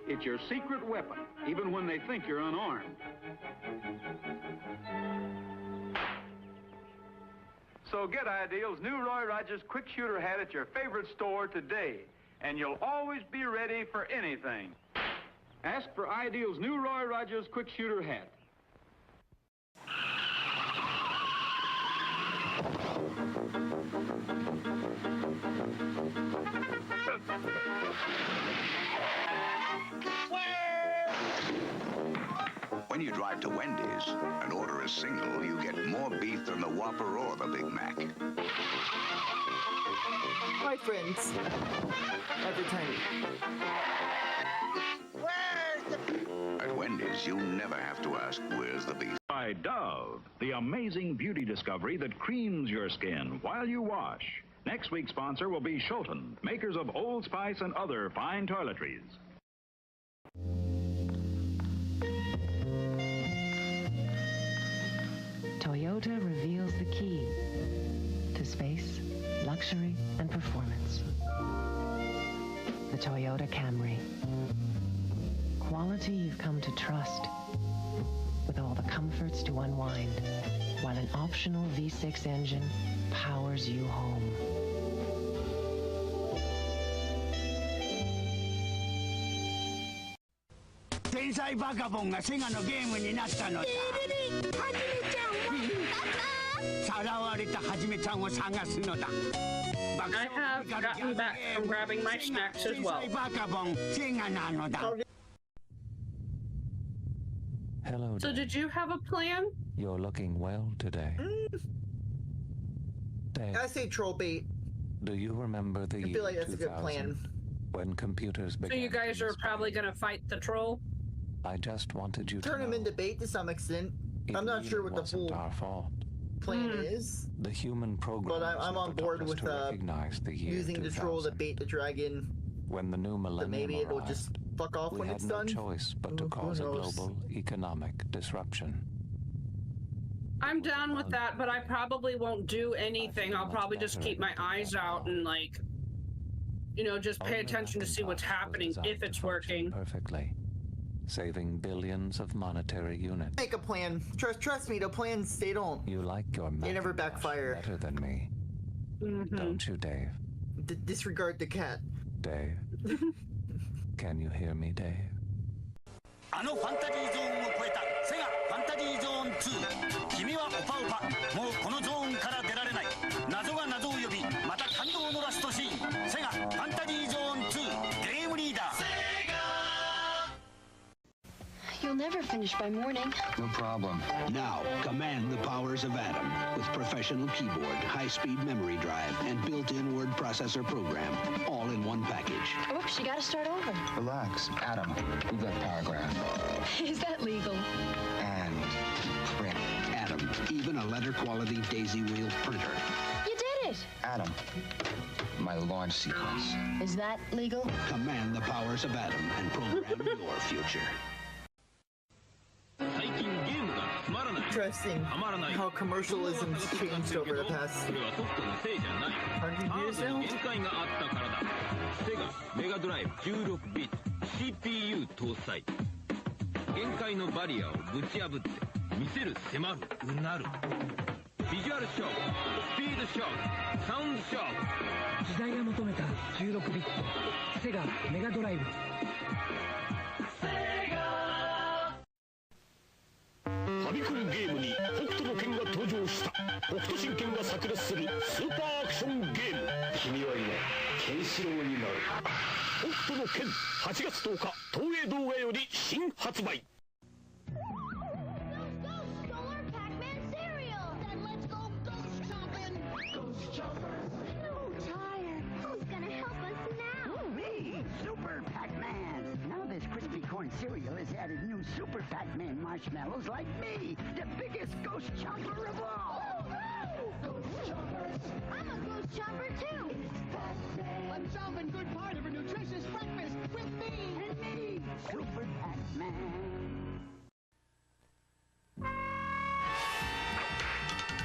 It's your secret weapon, even when they think you're unarmed. So get Ideal's new Roy Rogers quick shooter hat at your favorite store today, and you'll always be ready for anything. Ask for Ideal's new Roy Rogers quick shooter hat. When you drive to Wendy's and order a single, you get more beef than the Whopper or the Big Mac. Hi, friends. Every time. At Wendy's, you never have to ask, where's the beef? By Dove, the amazing beauty discovery that creams your skin while you wash. Next week's sponsor will be Shulton, makers of Old Spice and other fine toiletries. Toyota reveals the key to space, luxury, and performance. The Toyota Camry. Quality you've come to trust, with all the comforts to unwind, while an optional V6 engine powers you home. I have gotten back from grabbing my snacks as well. Hello. So did you have a plan? You're looking well today. Dave, I say troll bait. do you remember the I feel like year that's a good 2000 plan. when computers So began? you guys are probably gonna fight the troll? I just wanted you Turn to him know into bait to some extent. it I'm not really sure what the wasn't full our fault. plan is, The human program but I'm on board with recognize the year using the 2000. troll to bait the dragon. When the new But millennium maybe it'll arrived, just fuck off we when had it's no done. choice but to Who cause a knows? global economic disruption. I'm down with that, but I probably won't do anything. I'll probably just keep my eyes out and, like, you know, just pay attention to see what's happening if it's working. Perfectly. saving billions of monetary units. Make a plan. Trust me, the plans, they don't. You like your They never backfire. better than me, don't you, Dave? Disregard the cat. Dave? Can you hear me, Dave? あのファンタジーゾーンを超えたセガファンタジーゾーン2君はオパオパもうこのゾーンから出られない謎が謎を呼びまた感動のラストシーンセガファンタジーゾーン2ゲームリーダー You'll never finish by morning. No problem. Now, command the powers of Atom with professional keyboard, high-speed memory drive, and built-in word processor program, all in one package. Oops, you gotta start over. Relax, Atom. We've got paragraph. Is that legal? And print. Atom. Even a letter-quality daisy wheel printer. You did it! Atom. My launch sequence. Is that legal? Command the powers of Atom and program your future. Interesting how commercialism's changed over the past 100 years now. セガメガドライブ16ビット CPU 搭載限界のバリアをぶち破って見せる迫るうなるビジュアル勝負スピード勝負サウンド勝負時代が求めた16ビットセガメガドライブファミコンゲームに北斗の拳が登場した北斗神拳が炸裂するスーパーアクションゲーム君は今ケンシロウになる北斗の拳8月10日東映動画より新発売Cereal has added new Super Pac-Man marshmallows like me, the biggest ghost chomper of all. Ghost chompers. I'm a ghost chomper too. I'm chomping good part of a nutritious breakfast with me And me, Super Pac-Man.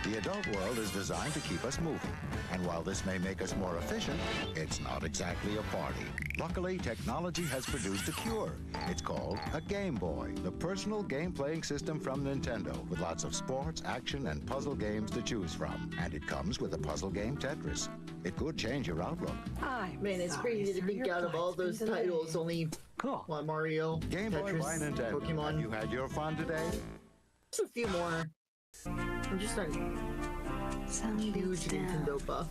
The adult world is designed to keep us moving. And while this may make us more efficient, it's not exactly a party. Luckily, technology has produced a cure. It's called a Game Boy, the personal game-playing system from Nintendo, with lots of sports, action, and puzzle games to choose from. And it comes with a puzzle game Tetris. It could change your outlook. Man, it's crazy to think out of all those titles, only what, Mario, Game Tetris, Boy by Nintendo. Pokemon. Have you had your fun today? Just a few more. I'm just not a huge Nintendo buff.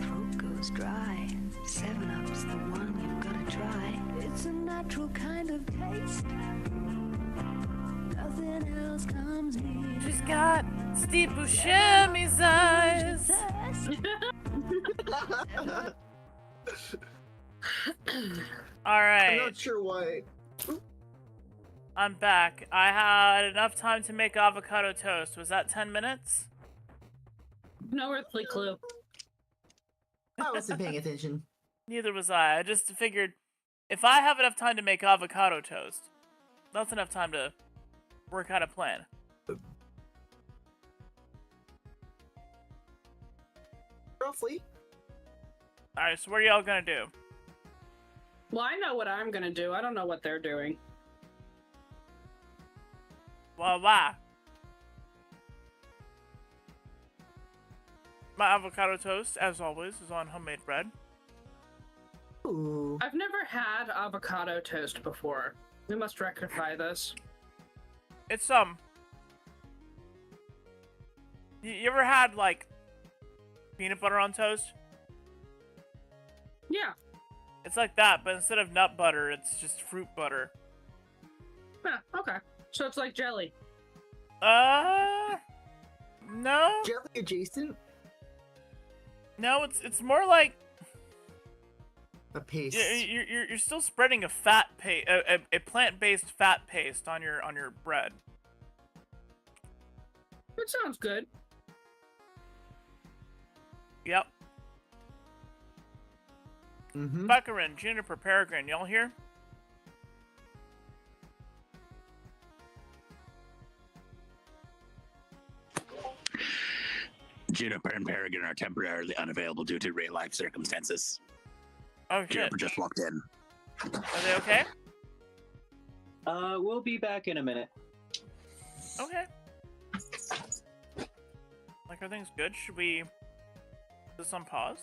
Throat goes dry. 7-Up's the one you've gotta try. It's a natural kind of taste. Nothing else comes near. She's got Steve Buscemi's eyes. All right. I'm not sure why. I'm back. I had enough time to make avocado toast. Was that 10 minutes? No earthly clue. I wasn't paying attention. Neither was I. I just figured if I have enough time to make avocado toast, that's enough time to work out a plan. Roughly. Alright, so what are y'all gonna do? Well, I know what I'm gonna do. I don't know what they're doing. Well, why? My avocado toast, as always, is on homemade bread. Ooh. I've never had avocado toast before. We must rectify this. It's, you ever had, like, peanut butter on toast? Yeah. It's like that, but instead of nut butter, it's just fruit butter. Yeah, okay. So it's like jelly. No. Jelly adjacent? No, it's more like a paste. You're still spreading a fat paste, a plant-based fat paste on your bread. That sounds good. Yep. Baccarin, Juniper, Peregrine, y'all here? Juniper and Peregrine are temporarily unavailable due to real-life circumstances. Oh, shit. Juniper just walked in. Are they okay? We'll be back in a minute. Okay. Like, everything's good. Should we put this on pause?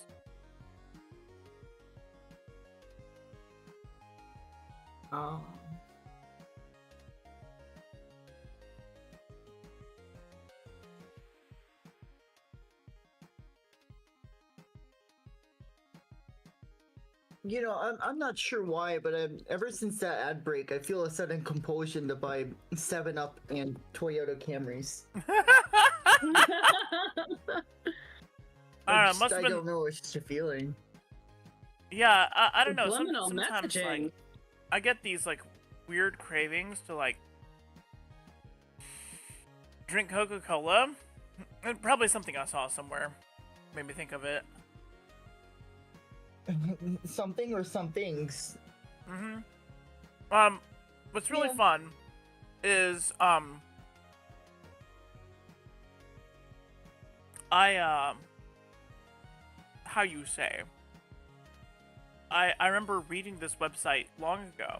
You know, I'm not sure why, but ever since that ad break, I feel a sudden compulsion to buy 7-Up and Toyota Camrys. I don't know, it's just a feeling. Yeah, I don't know. Subliminal Sometimes, messaging. like, I get these, like, weird cravings to, like, drink Coca-Cola. And probably something I saw somewhere made me think of it. Something or some things. What's really fun is, how you say, I remember reading this website long ago,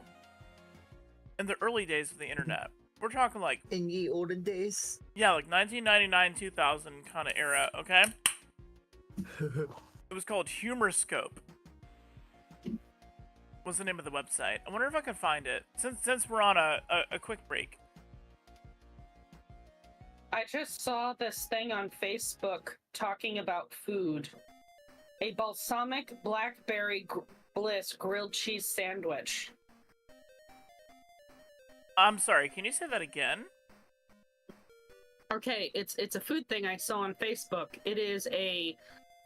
in the early days of the internet. We're talking like... in the olden days? Yeah, like 1999, 2000 kind of era, okay? It was called Humorscope. Was the name of the website. I wonder if I can find it, since we're on a quick break. I just saw this thing on Facebook talking about food. A balsamic blackberry bliss grilled cheese sandwich. I'm sorry, can you say that again? Okay, it's a food thing I saw on Facebook. It is a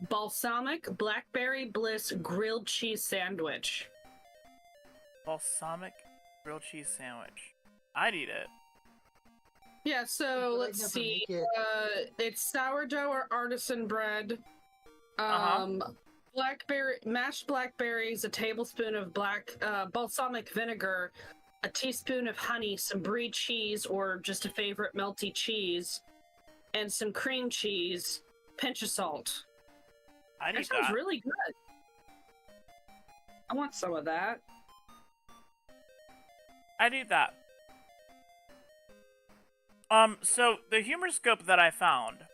balsamic blackberry bliss grilled cheese sandwich. Balsamic grilled cheese sandwich. I'd eat it. Yeah, so let's see. It's sourdough or artisan bread. Mashed blackberries, a tablespoon of balsamic vinegar, a teaspoon of honey, some brie cheese or just a favorite melty cheese, and some cream cheese, pinch of salt. That sounds really good. I want some of that. I'd eat that. So the Humorscope that I found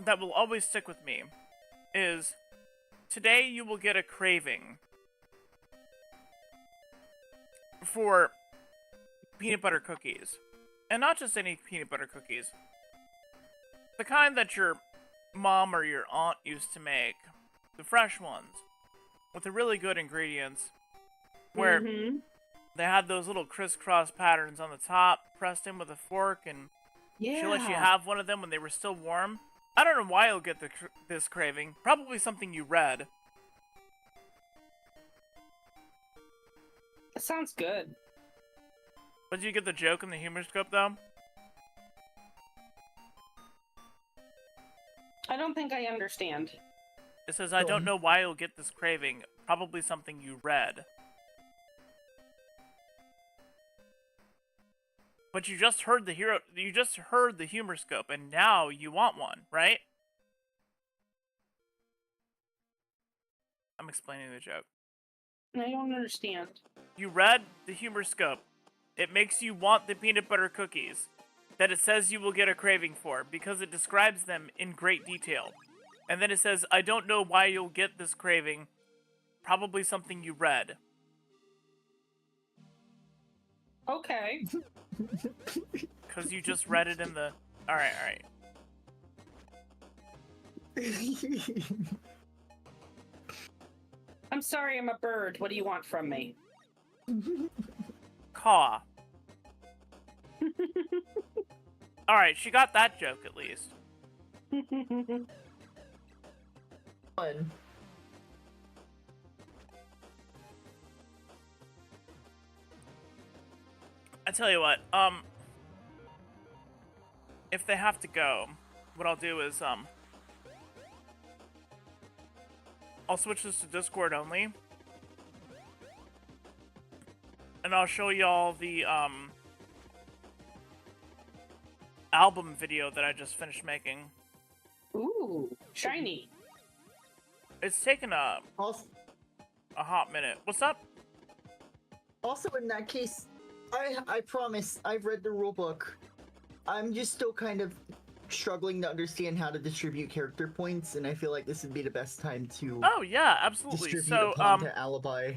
that will always stick with me is, today you will get a craving for peanut butter cookies. And not just any peanut butter cookies. The kind that your mom or your aunt used to make. The fresh ones. With the really good ingredients. Where they had those little crisscross patterns on the top, pressed in with a fork, and she let you have one of them when they were still warm. I don't know why you'll get this craving. Probably something you read. That sounds good. But did you get the joke in the Humorscope, though? I don't think I understand. It says, I don't know why you'll get this craving. Probably something you read. But you just heard the Humorscope, and now you want one, right? I'm explaining the joke. I don't understand. You read the Humorscope. It makes you want the peanut butter cookies that it says you will get a craving for, because it describes them in great detail. And then it says, I don't know why you'll get this craving. Probably something you read. Okay. Because you just read it in the... Alright. I'm sorry, I'm a bird. What do you want from me? Caw. Alright, she got that joke at least. Fun. I tell you what, if they have to go, what I'll do is, I'll switch this to Discord only. And I'll show y'all the, album video that I just finished making. Ooh, shiny. It's taken a hot minute. What's up? Also, in that case, I promise, I've read the rule book. I'm just still kind of struggling to understand how to distribute character points, and I feel like this would be the best time to Oh yeah, absolutely. distribute upon to Alibi.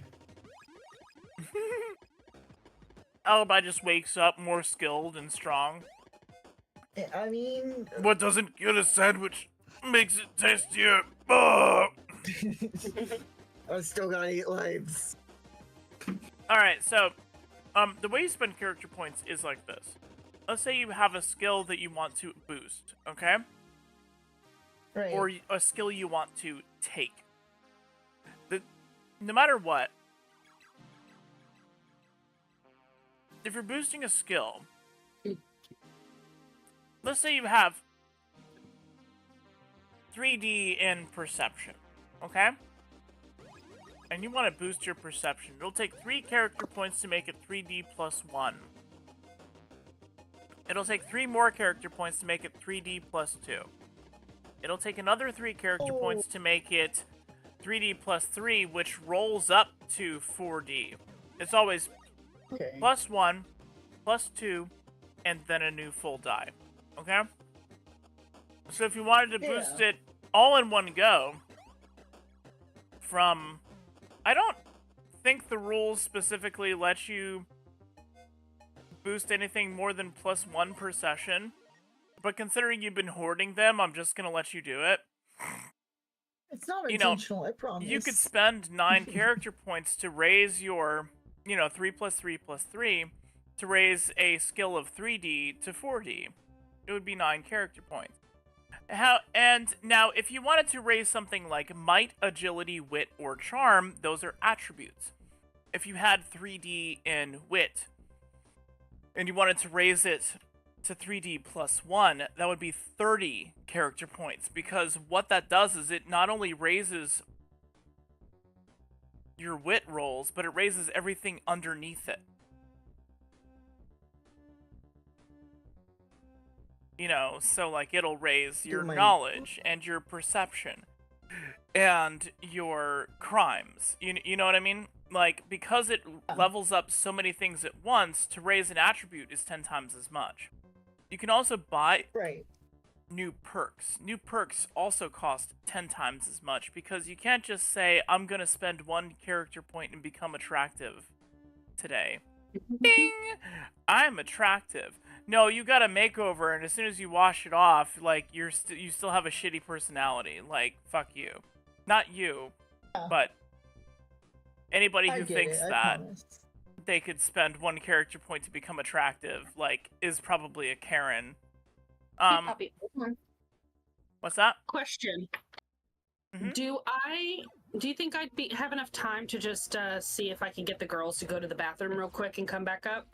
Alibi just wakes up more skilled and strong. I mean... What doesn't get a sandwich makes it tastier. I still got 8 lives. Alright, so, the way you spend character points is like this. Let's say you have a skill that you want to boost, okay? Right. Or a skill you want to take. No matter what, if you're boosting a skill, let's say you have 3D in perception, okay? And you want to boost your perception. It'll take 3 character points to make it 3D plus 1. It'll take 3 more character points to make it 3D plus 2. It'll take another 3 character points to make it 3D plus 3, which rolls up to 4D. It's always plus 1, plus 2, and then a new full die. Okay? So if you wanted to boost it all in one go, from... I don't think the rules specifically let you boost anything more than plus 1 per session, but considering you've been hoarding them, I'm just gonna let you do it. It's not intentional, I promise. You could spend 9 character points to raise your, 3 plus 3 plus 3, to raise a skill of 3D to 4D. It would be 9 character points. And now, if you wanted to raise something like Might, Agility, Wit, or Charm, those are attributes. If you had 3D in Wit, and you wanted to raise it to 3D plus 1, that would be 30 character points, because what that does is it not only raises your Wit rolls, but it raises everything underneath it. So like it'll raise your knowledge and your perception and your crimes. You know what I mean? Like, because it levels up so many things at once, to raise an attribute is 10 times as much. You can also buy new perks. New perks also cost 10 times as much, because you can't just say, I'm gonna spend 1 character point and become attractive today. Ding! I'm attractive. No, you got a makeover, and as soon as you wash it off, like, you still have a shitty personality. Like, fuck you. Not you, but anybody who thinks that they could spend 1 character point to become attractive, like, is probably a Karen. What's that? Question. Mm-hmm. Do you think I'd have enough time to just see if I can get the girls to go to the bathroom real quick and come back up?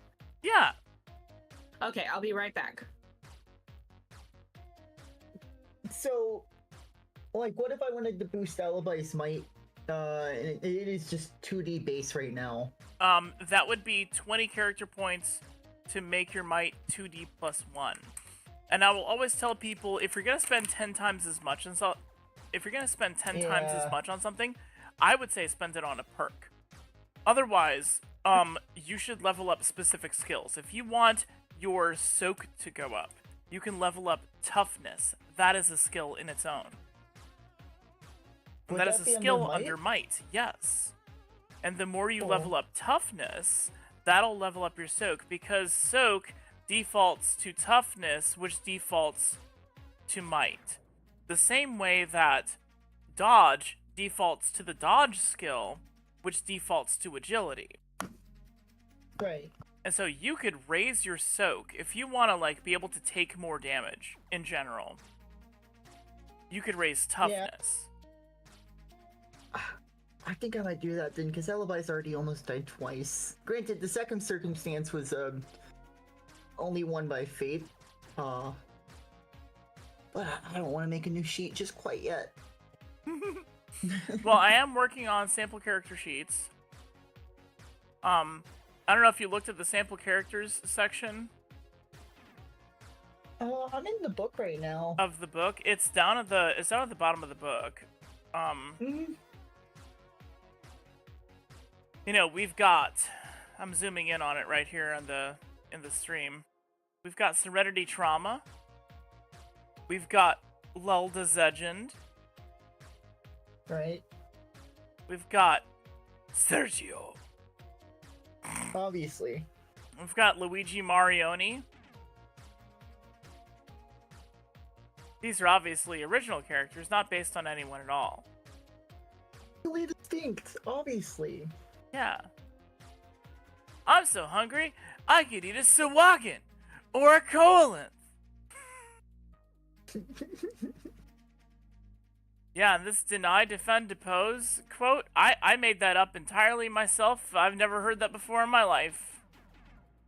Yeah. Okay, I'll be right back. So, like, what if I wanted to boost Alibi's Might? It is just 2D base right now. That would be 20 character points to make your Might 2D plus 1. And I will always tell people, if you're gonna spend 10 times as much times on something, I would say spend it on a perk. Otherwise, you should level up specific skills. If you want your soak to go up, you can level up toughness. That is a skill in its own. That is a skill under might, yes. And the more you level up toughness, that'll level up your soak, because soak defaults to toughness, which defaults to might. The same way that dodge defaults to the dodge skill, which defaults to agility. Right. And so you could raise your soak if you want to, like, be able to take more damage in general. You could raise toughness. Yeah. I think I might do that then, because Alibi's already almost died twice. Granted, the second circumstance was only won by fate. But I don't want to make a new sheet just quite yet. Well, I am working on sample character sheets. I don't know if you looked at the sample characters section. I'm in the book right now. Of the book, it's down at the bottom of the book. You know, we've got I'm zooming in on it right here in the stream. We've got Serenity Trauma. We've got Lulda Legend. Right. We've got Sergio. Obviously. We've got Luigi Marioni. These are obviously original characters, not based on anyone at all. Really distinct, obviously. Yeah. I'm so hungry, I could eat a Sawagan or a Coalinth. Yeah, and this deny, defend, depose quote, I made that up entirely myself. I've never heard that before in my life.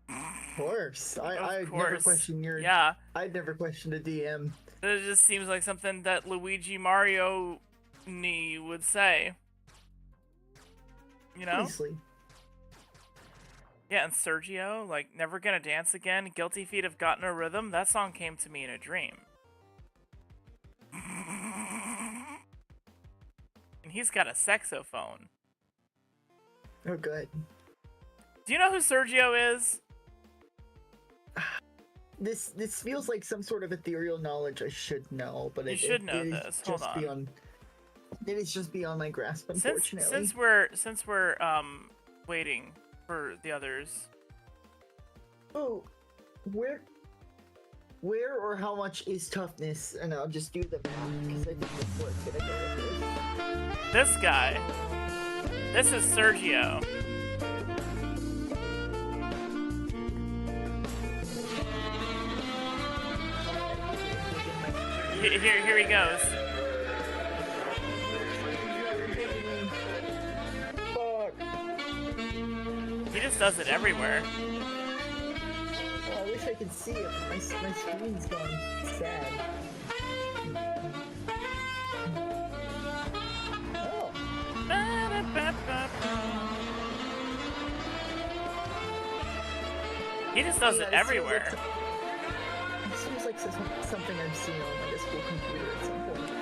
Of course. I'd course. never question your... Yeah. I'd never question a DM. It just seems like something that Luigi Marioni would say. You know? Obviously. Yeah, and Sergio, like, Never Gonna Dance Again, Guilty Feet Have Got No Rhythm, that song came to me in a dream. And he's got a saxophone. Oh, good. Do you know who Sergio is? This feels like some sort of ethereal knowledge I should know, but You should know this. Hold on. It is just beyond my grasp, unfortunately. Since we're waiting for the others. Oh, where or how much is toughness? And I'll just do the math because I think that's what's gonna go with this. This guy. This is Sergio. Here he goes. He just does it everywhere. Oh, I wish I could see it. My screen's going sad. Oh. He just does it everywhere. It seems like something I've seen on like a school computer at some point.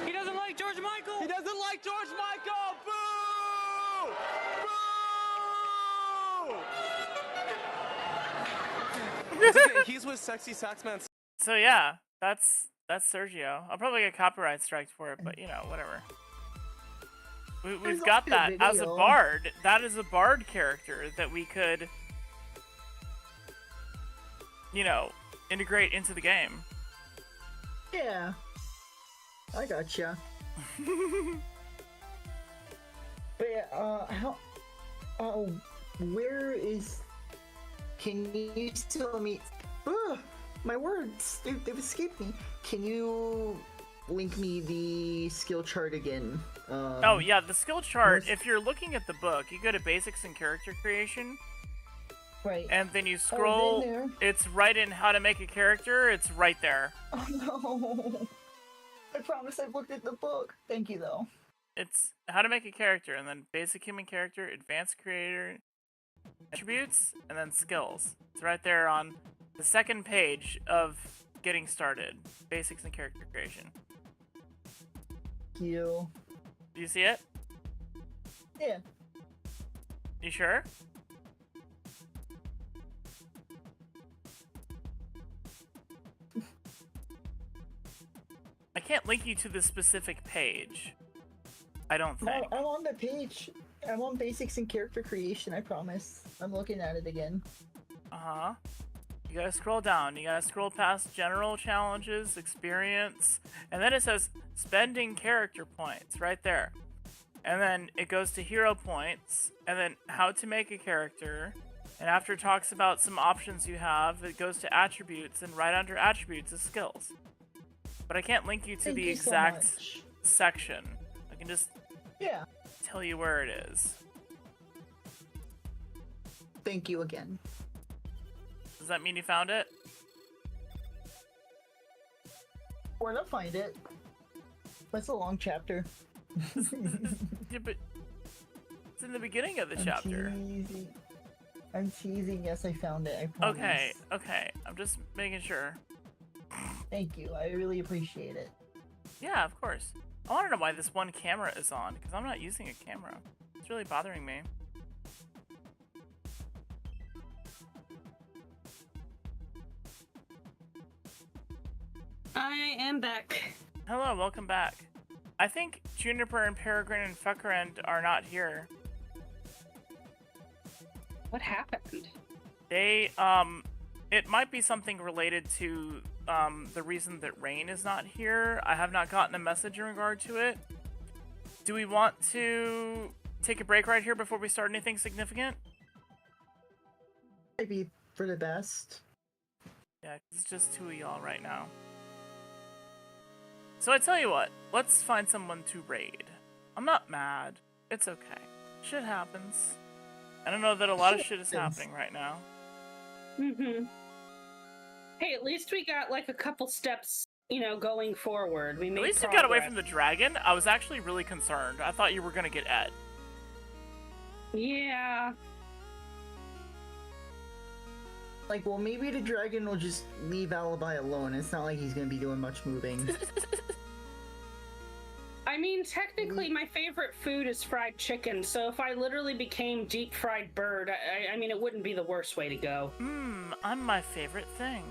He doesn't like George Michael! He doesn't like George Michael! Boo! Boo! It's okay, he's with Sexy Saxman. So yeah, that's Sergio. I'll probably get copyright strikes for it, but you know, whatever. We've got that as a bard. That is a bard character that we could, you know, integrate into the game. Yeah. I gotcha. But yeah, where is... Can you tell me... Ugh, my words, they've escaped me. Can you link me the skill chart again? Oh yeah, the skill chart, if you're looking at the book, you go to Basics and Character Creation. Right. And then you scroll, it's right in How to Make a Character, it's right there. Oh no! I promise I've looked at the book. Thank you though. It's How to Make a Character, and then Basic Human Character, Advanced Creator, Attributes, and then Skills. It's right there on the second page of Getting Started, Basics and Character Creation. Thank you. Do you see it? Yeah. You sure? I can't link you to the specific page. I don't think. I'm on the page. I'm on Basics and Character Creation, I promise. I'm looking at it again. Uh-huh. You gotta scroll down. You gotta scroll past General Challenges, Experience, and then it says Spending Character Points right there. And then it goes to Hero Points, and then How to Make a Character, and after it talks about some options you have, it goes to Attributes, and right under Attributes is Skills. But I can't link you to the exact section. I can just tell you where it is. Thank you again. Does that mean you found it? We're gonna find it. That's a long chapter. Yeah, but it's in the beginning of the chapter. I'm teasing. Yes, I found it. I promise. Okay. I'm just making sure. Thank you. I really appreciate it. Yeah, of course. I want to know why this one camera is on, because I'm not using a camera. It's really bothering me. I am back. Hello, welcome back. I think Juniper and Peregrine and Fuckerend are not here. What happened? They, it might be something related to, the reason that Rain is not here. I have not gotten a message in regard to it. Do we want to take a break right here before we start anything significant? Maybe for the best. Yeah, 'cause it's just two of y'all right now. So I tell you what, let's find someone to raid. I'm not mad. It's okay. Shit happens. I don't know that a lot of shit is happening right now. Mm-hmm. Hey, at least we got like a couple steps, you know, going forward. We made At least progress. you got away from the dragon. I was actually really concerned. I thought you were gonna get Ed. Yeah. Like, well, maybe the dragon will just leave Alibi alone. It's not like he's gonna be doing much moving. I mean, technically, my favorite food is fried chicken, so if I literally became deep fried bird, I mean, it wouldn't be the worst way to go. I'm my favorite thing.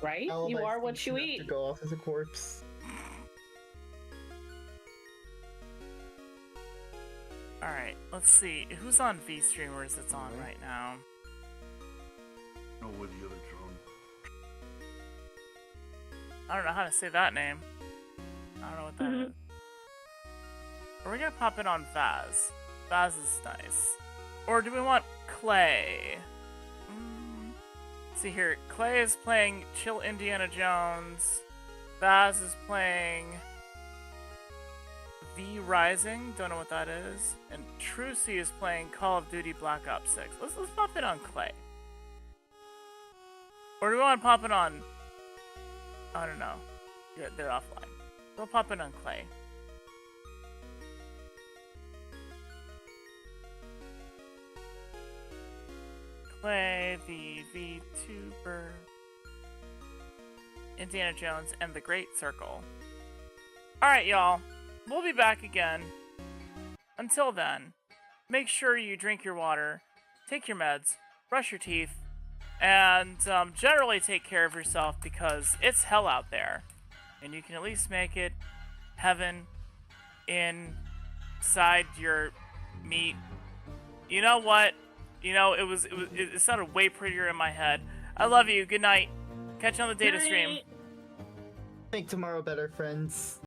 Right? Alibi You are what stinks you enough eat. to go off as a corpse. Alright, let's see. Who's on V-Streamers that's on right now? No, with the other drone. I don't know how to say that name. I don't know what that is. Are we gonna pop in on Vaz? Vaz is nice. Or do we want Clay? See here, Clay is playing Chill Indiana Jones. Vaz is playing V Rising, don't know what that is. And Trucy is playing Call of Duty Black Ops 6. Let's pop it on Clay. Or do we want to pop it on... I don't know. Yeah, they're offline. We'll pop it on Clay. Clay, the VTuber, Indiana Jones, and the Great Circle. Alright, y'all. We'll be back again. Until then, make sure you drink your water, take your meds, brush your teeth, and generally take care of yourself because it's hell out there. And you can at least make it heaven inside your meat. You know what? You know, it sounded way prettier in my head. I love you. Good night. Catch you on the data stream. Make tomorrow better, friends.